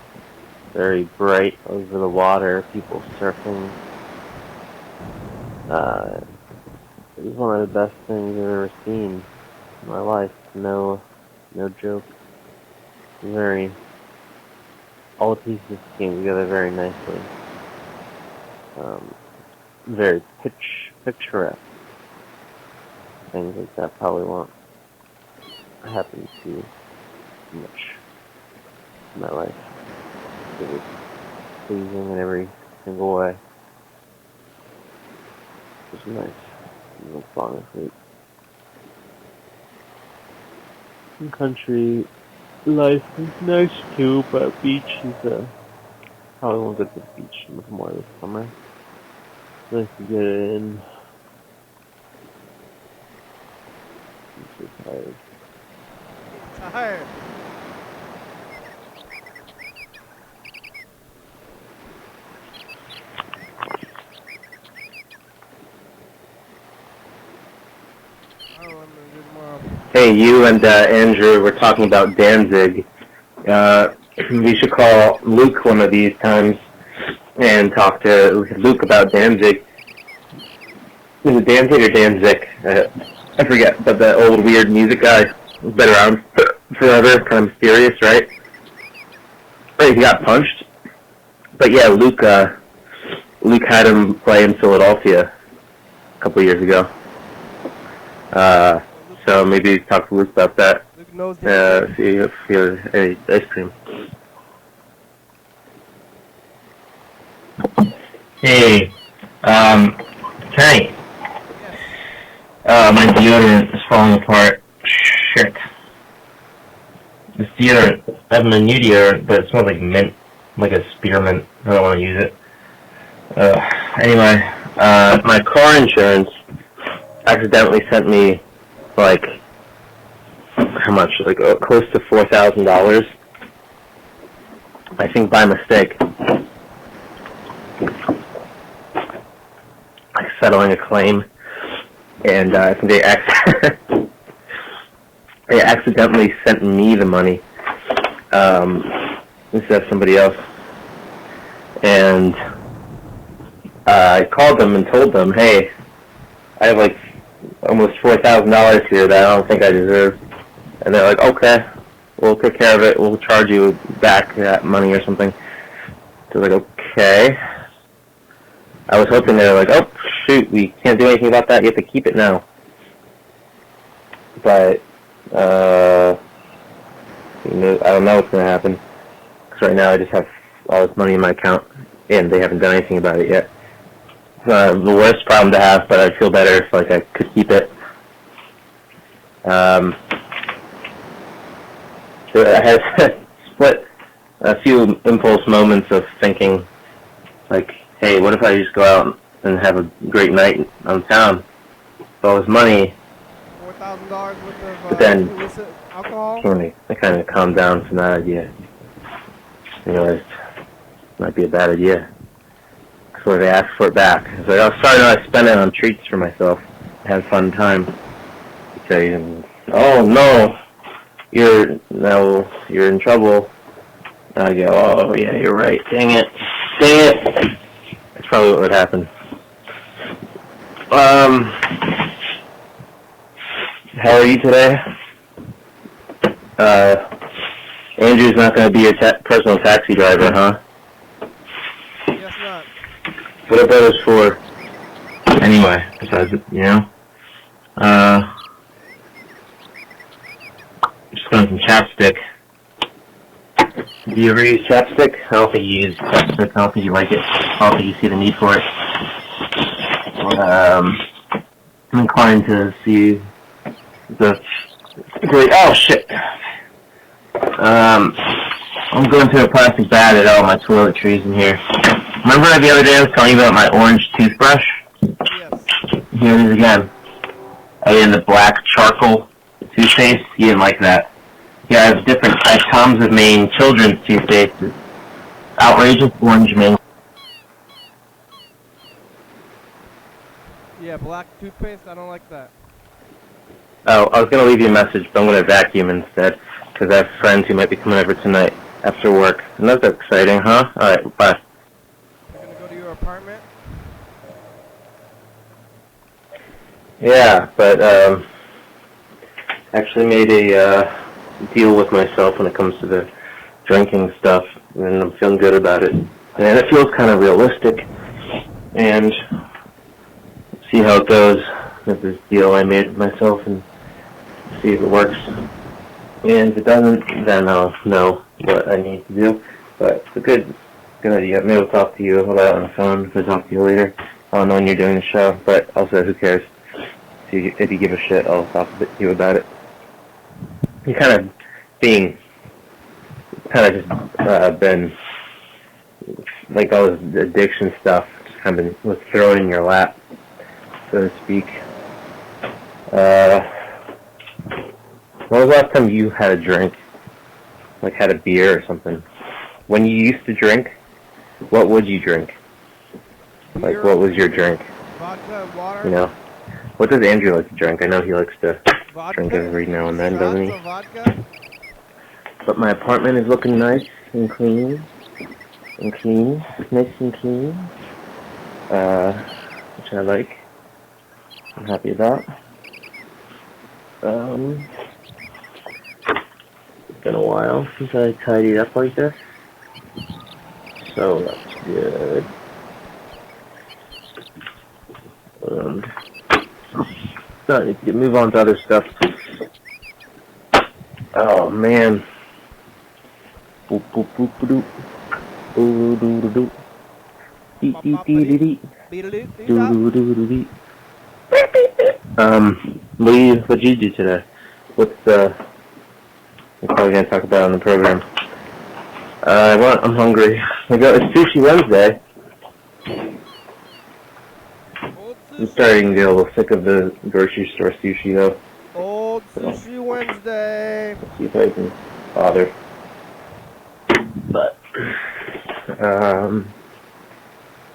[SPEAKER 4] very bright over the water, people surfing. It was one of the best things I've ever seen in my life. No joke. All the pieces came together very nicely. Very picturesque. Things like that probably won't happen too much in my life. It was pleasing in every single way. It was nice. It was falling asleep. Country life is nice too, but beach is probably won't go to the beach much more this summer. Nice to get it in. I'm so tired.
[SPEAKER 1] Tired. I don't know what I'm gonna do tomorrow.
[SPEAKER 5] Hey, you and Andrew were talking about Danzig. We should call Luke one of these times and talk to Luke about Danzig. Is it Danzig or Danzig? I forget, but the old weird music guy has been around forever, kind of mysterious, right? Right, he got punched. But yeah, Luke had him play in Philadelphia a couple years ago. So maybe talk to Luke about that.
[SPEAKER 1] Luke knows
[SPEAKER 5] See if he has any ice cream.
[SPEAKER 6] Hey, Kenny.
[SPEAKER 1] Yes.
[SPEAKER 6] My deodorant is falling apart. Shit. This deodorant, I have a new deodorant, but it smells like mint, like a spearmint. I don't want to use it.
[SPEAKER 5] Anyway, my car insurance accidentally sent me, like, how much? Like, close to $4,000. I think by mistake. Like, settling a claim. And I think they accidentally sent me the money instead of somebody else. And I called them and told them, hey, I have like almost $4,000 here that I don't think I deserve. And they're like, okay, we'll take care of it. We'll charge you back that money or something. So I was like, okay. I was hoping they were like, oh, shoot, we can't do anything about that. You have to keep it now. But, I don't know what's going to happen. Because right now I just have all this money in my account, and they haven't done anything about it yet. The worst problem to have, but I'd feel better if like I could keep it. So I had split a few impulse moments of thinking, like, hey, what if I just go out and have a great night on town with all this money?
[SPEAKER 1] $4,000 worth of
[SPEAKER 5] But then
[SPEAKER 1] illicit alcohol.
[SPEAKER 5] I kind of calmed down from that idea. I realized it might be a bad idea. So they asked for it back. I was like, oh, sorry, no, I spent it on treats for myself. I had a fun time. They say, oh, no, you're in trouble. And I go, oh, yeah, you're right. Dang it. That's probably what would happen. How are you today? Andrew's not going to be your personal taxi driver, huh?
[SPEAKER 1] Yes, not.
[SPEAKER 5] What are those for?
[SPEAKER 6] Anyway, besides it, just going some chapstick.
[SPEAKER 5] Do you ever use chapstick?
[SPEAKER 6] I don't think you use chapstick. I don't think you like it. I don't think you see the need for it. I'm inclined to see the great. Oh shit! I'm going through a plastic bag at all my toiletries in here. Remember the other day I was telling you about my orange toothbrush?
[SPEAKER 1] Yes.
[SPEAKER 6] Here it is again. I had the black charcoal toothpaste. You didn't like that. Yeah, I have Tom's of Maine children's toothpaste. Outrageous orange mango.
[SPEAKER 1] Yeah, black toothpaste. I don't like that.
[SPEAKER 5] Oh, I was going to leave you a message, but I'm going to vacuum instead, because I have friends who might be coming over tonight. after work. And that's exciting, huh? Alright, bye.
[SPEAKER 1] You're gonna go to your apartment?
[SPEAKER 5] Yeah, but actually made a deal with myself when it comes to the drinking stuff, and I'm feeling good about it. And it feels kind of realistic, and see how it goes with this deal I made with myself, and see if it works. And if it doesn't, then I'll know what I need to do. But it's a good idea. Maybe I'll talk to you about it on the phone if I talk to you later. I don't know when you're doing the show, but also who cares? If you give a shit, I'll talk to you about it. You kind of just been, like all this addiction stuff, just kind of was thrown in your lap, so to speak. When was the last time you had a drink? Like had a beer or something? When you used to drink, what would you drink? Like
[SPEAKER 1] Beer,
[SPEAKER 5] what was your drink?
[SPEAKER 1] vodka, and water.
[SPEAKER 5] You know? What does Andrew like to drink? I know he likes to
[SPEAKER 1] Vodka,
[SPEAKER 5] drink every now and then,
[SPEAKER 1] shots
[SPEAKER 5] doesn't he?
[SPEAKER 1] of vodka.
[SPEAKER 5] But my apartment is looking nice and clean. Nice and clean. Which I like. I'm happy about. It's been a while since I tidied up like this. So that's good. So I need to move on to other stuff. Oh man. Boop boop boop boop. Ooh doo doo doo. Dee dee dee dee dee. Doo doo doo doo dee. What'd you do today? We're probably gonna talk about it on the program. I'm hungry. It's Sushi Wednesday. I'm starting to get a little sick of the grocery store sushi though.
[SPEAKER 1] Old Sushi Wednesday.
[SPEAKER 5] Let's see if I can bother. But,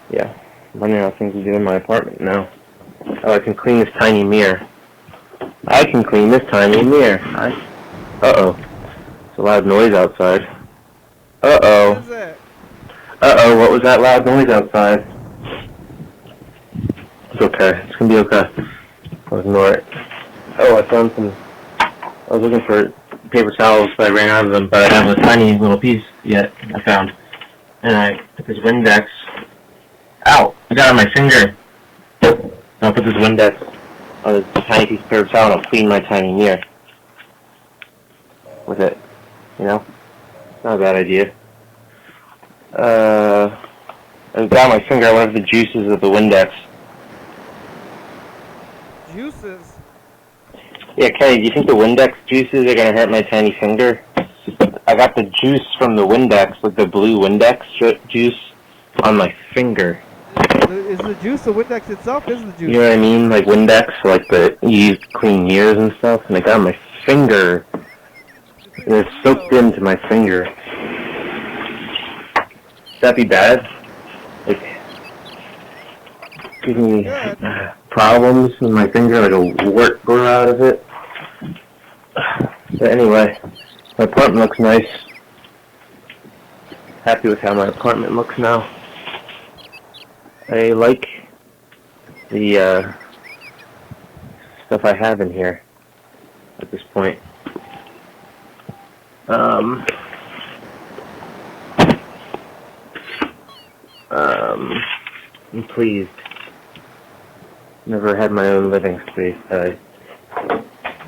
[SPEAKER 5] yeah. I'm running out of things to do in my apartment now. Oh, I can clean this tiny mirror. Uh-oh. It's a loud noise outside. Uh-oh.
[SPEAKER 1] What is it?
[SPEAKER 5] Uh-oh, what was that loud noise outside? It's okay. It's gonna be okay. I'll ignore it. Oh, I was looking for paper towels, but I ran out of them, but I have a tiny little piece yet I found. And I put this Windex. Ow! I got it on my finger. I'll put this Windex on this tiny piece of paper towel and I'll clean my tiny mirror with it. You know? Not a bad idea. I got on my finger. I wanted the juices of the Windex.
[SPEAKER 1] Juices.
[SPEAKER 5] Yeah, Kenny, do you think the Windex juices are gonna hurt my tiny finger? I got the juice from the Windex, like the blue Windex juice, on my finger.
[SPEAKER 1] Is the juice the Windex itself? Is the juice?
[SPEAKER 5] You know what I mean? Like Windex, like you use to clean mirrors and stuff, and I got on my finger. And it's soaked into my finger. Would that be bad? Like, giving me problems with my finger, like a wart grow out of it. But anyway, my apartment looks nice. Happy with how my apartment looks now. I like the stuff I have in here at this point. I'm pleased. Never had my own living space.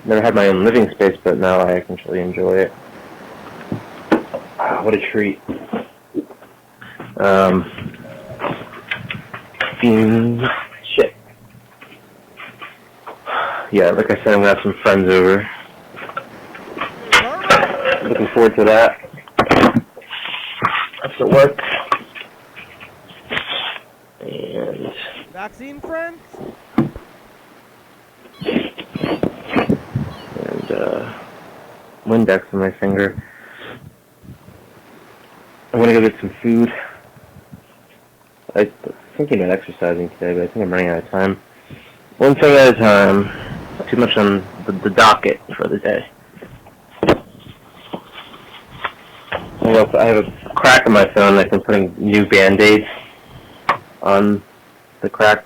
[SPEAKER 5] Never had my own living space, but now I actually enjoy it. What a treat. Shit. Yeah, like I said, I'm gonna have some friends over. Looking forward to that. After work. And
[SPEAKER 1] Vaccine friends?
[SPEAKER 5] And Windex on my finger. I'm gonna go get some food. I was thinking about exercising today, but I think I'm running out of time. One thing at a time. Not too much on the docket for the day. I have a crack in my phone. I've been putting new Band-Aids on the crack.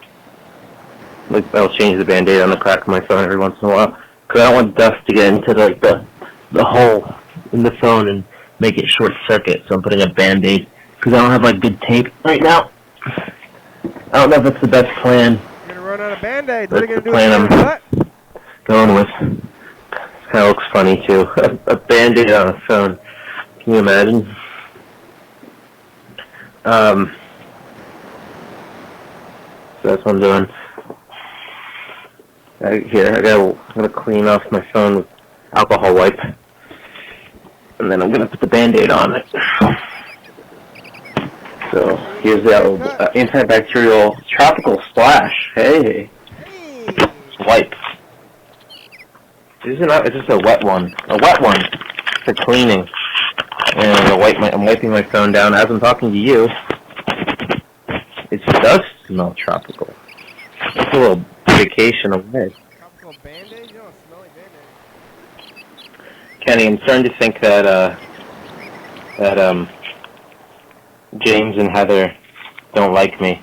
[SPEAKER 5] Like, I'll change the Band-Aid on the crack of my phone every once in a while. Because I don't want dust to get into like the hole in the phone and make it short circuit. So I'm putting a Band-Aid. Because I don't have like good tape right now. I don't know if it's the best plan.
[SPEAKER 1] You're gonna run out of Band-Aids. What are you gonna do
[SPEAKER 5] Plan
[SPEAKER 1] with your butt?
[SPEAKER 5] going with. This kind of looks funny too. A Band-Aid on a phone. Can you imagine? So that's what I'm doing. I'm gonna clean off my phone with alcohol wipe, and then I'm gonna put the Band-Aid on it. So here's the antibacterial tropical splash. Hey, wipe. It's just a wet one for cleaning. And I'm wiping my phone down as I'm talking to you. It does smell tropical. It's a little vacation away.
[SPEAKER 1] Tropical Band-Aid? You don't smell like Band-Aid.
[SPEAKER 5] Kenny, I'm starting to think that James and Heather don't like me.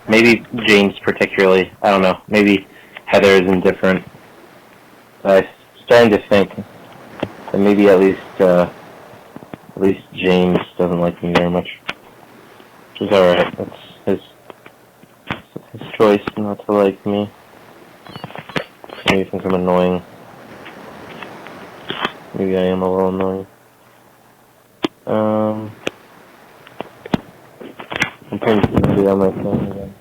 [SPEAKER 5] Maybe James particularly. I don't know. Maybe Heather is indifferent. I'm starting to think that maybe at least James doesn't like me very much. Which is alright. That's his choice not to like me. Maybe he thinks I'm annoying. Maybe I am a little annoying. I'm turning TV on my phone again.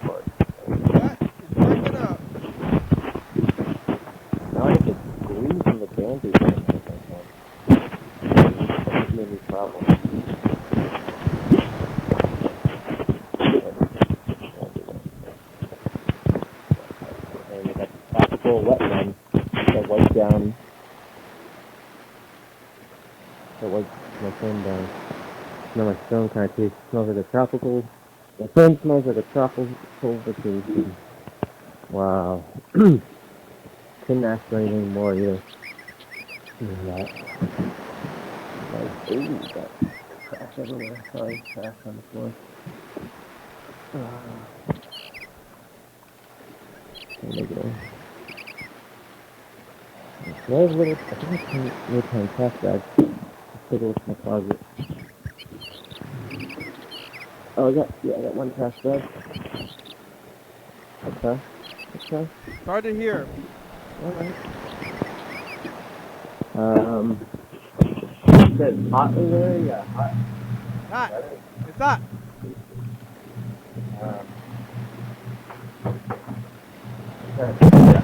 [SPEAKER 1] What? It's breaking up.
[SPEAKER 5] Now I have to squeeze in the Band-Aid on my phone. That's made me problem. And I got the tropical wet one that wiped down. That wiped my phone down. Now my phone kind of smells like a tropical. My phone smells like a tropical vacation. Wow. Couldn't ask for anything more either. Than that. Like, ooh, got trash everywhere. Sorry, trash on the floor. There we go. There's little, I think it's a little tiny trash bag. Let's take a look at my closet. Oh, I got one trash bag. Okay.
[SPEAKER 1] It's hard to hear.
[SPEAKER 5] Alright. You said hot over there? Yeah, hot.
[SPEAKER 1] Hot. It's hot.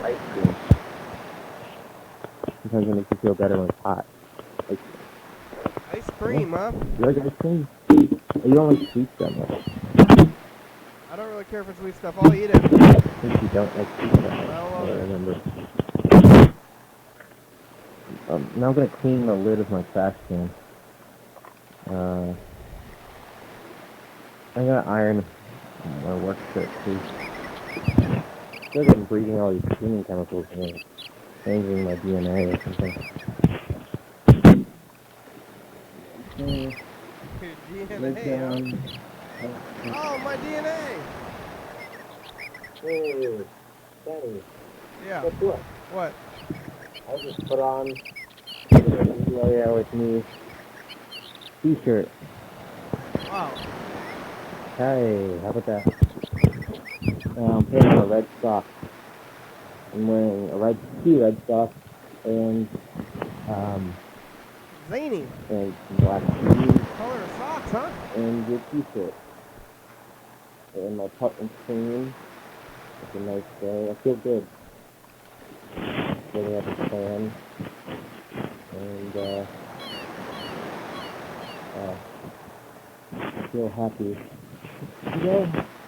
[SPEAKER 5] Ice cream. Sometimes it makes you feel better when it's hot.
[SPEAKER 1] Ice cream, huh?
[SPEAKER 5] You like ice cream? You don't like sweet stuff, right?
[SPEAKER 1] I don't really care for sweet stuff. I'll eat it.
[SPEAKER 5] I think you don't like sweet stuff.
[SPEAKER 1] I
[SPEAKER 5] remember. Now I'm going to clean the lid of my trash can. I'm going to iron my work shirt, too. I feel like I'm breathing all these cleaning chemicals and changing my DNA or something.
[SPEAKER 1] Your DNA, huh? Oh, my DNA!
[SPEAKER 5] Hey, Danny.
[SPEAKER 1] Yeah.
[SPEAKER 5] Guess what?
[SPEAKER 1] What?
[SPEAKER 5] I just put on the with me t-shirt.
[SPEAKER 1] Wow.
[SPEAKER 5] Hey, how about that? I'm putting on a red sock. I'm wearing two red socks and
[SPEAKER 1] Zany.
[SPEAKER 5] and black shoes
[SPEAKER 1] Color of socks, huh?
[SPEAKER 5] and your t-shirt. And my apartment's clean. It's a nice day. I feel good. Getting up a plan. And I feel happy. Today,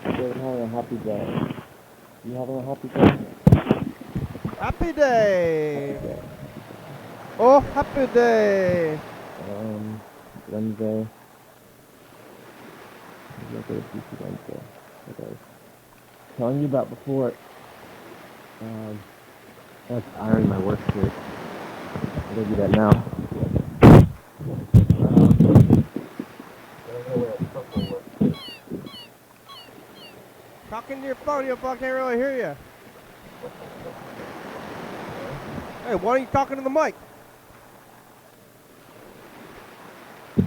[SPEAKER 5] I'm having a happy day. You having a happy day?
[SPEAKER 1] Happy day! Oh, happy day!
[SPEAKER 5] Wednesday. Look at a PC Wednesday. Like I was telling you about before.
[SPEAKER 4] That's ironing my work shirt. I'm gonna do that now.
[SPEAKER 1] Talk into your phone, you fucking can't really hear you. Hey, why aren't you talking to the mic?
[SPEAKER 4] I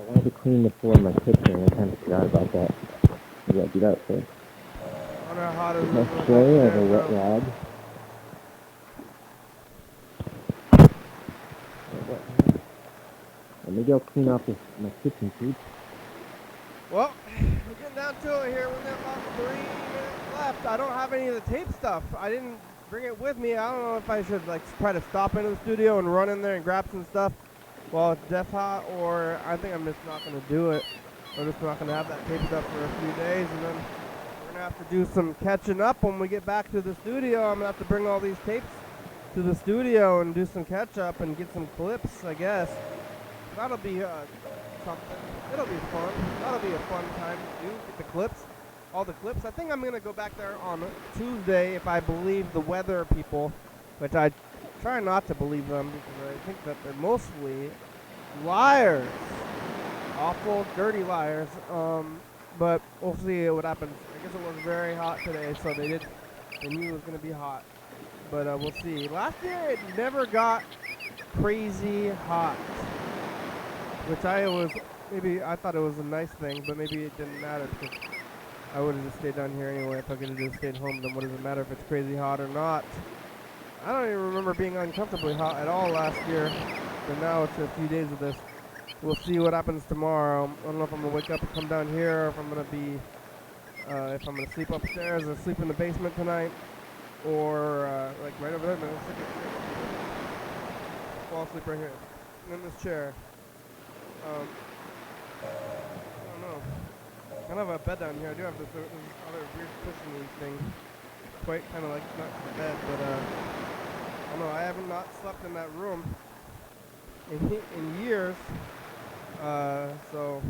[SPEAKER 4] wanted to clean the floor in my kitchen and I kind of forgot about that. I gotta do that first.
[SPEAKER 1] I wonder how hot it is.
[SPEAKER 4] My spray, I have a wet rag. And maybe I'll clean off my kitchen too.
[SPEAKER 1] Well, we're getting down to it here. We got about 3 minutes left. I don't have any of the tape stuff. I didn't bring it with me. I don't know if I should like try to stop into the studio and run in there and grab some stuff while it's death hot, or I think I'm just not going to do it. We're just not going to have that tape stuff for a few days, and then we're going to have to do some catching up when we get back to the studio. I'm going to have to bring all these tapes to the studio and do some catch up and get some clips, I guess. That'll be something. It'll be fun. That'll be a fun time to do. Get the clips. All the clips. I think I'm going to go back there on Tuesday if I believe the weather people, which I try not to believe them because I think that they're mostly liars. Awful, dirty liars. But we'll see what happens. I guess it was very hot today, so they knew it was going to be hot. But we'll see. Last year it never got crazy hot. Which I thought it was a nice thing, but maybe it didn't matter because I would have just stayed down here anyway. If I could have just stayed home, then what does it matter if it's crazy hot or not? I don't even remember being uncomfortably hot at all last year, but now it's a few days of this. We'll see what happens tomorrow. I don't know if I'm gonna wake up and come down here, or if I'm gonna be, if I'm gonna sleep upstairs or sleep in the basement tonight, or like right over there. Fall asleep right here, in this chair. I don't know. I don't have a bed down here. I do have this other weird cushiony thing. Quite kind of like not a bed, but I don't know. I haven't not slept in that room in years. So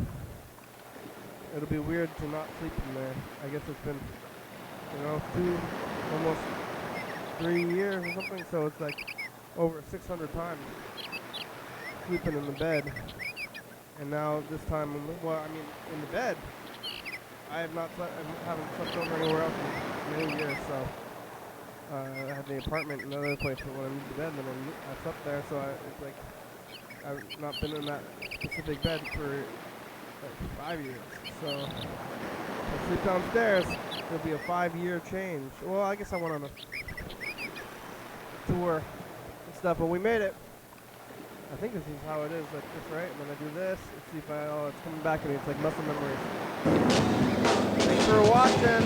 [SPEAKER 1] it'll be weird to not sleep in there. I guess it's been, almost 3 years or something. So it's like over 600 times sleeping in the bed. And now this time, in the bed, I haven't slept over anywhere else in many years, so I had the apartment in another place, but when I moved to bed, then I slept there, so it's like I've not been in that specific bed for like 5 years, so I sleep downstairs. It'll be a 5-year change. Well, I guess I went on a tour and stuff, but we made it. I think this is how it is, like this, right? And then I do this, let's see if it's coming back to me. It's like muscle memories. Thanks for watching.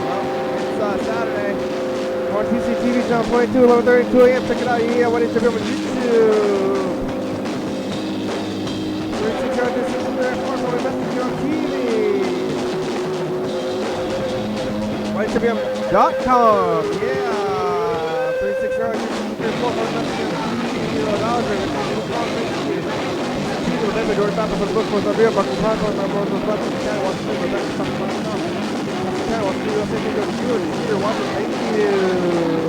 [SPEAKER 1] Well, it's Saturday. On TCTV channel 22, 11:32 a.m. Check it out. Yeah, YDHWM on YouTube. 36 hours, this is there. Of course, I'll be messaging you on TV. YDHWM.com, yeah! 36 hours, Thank you.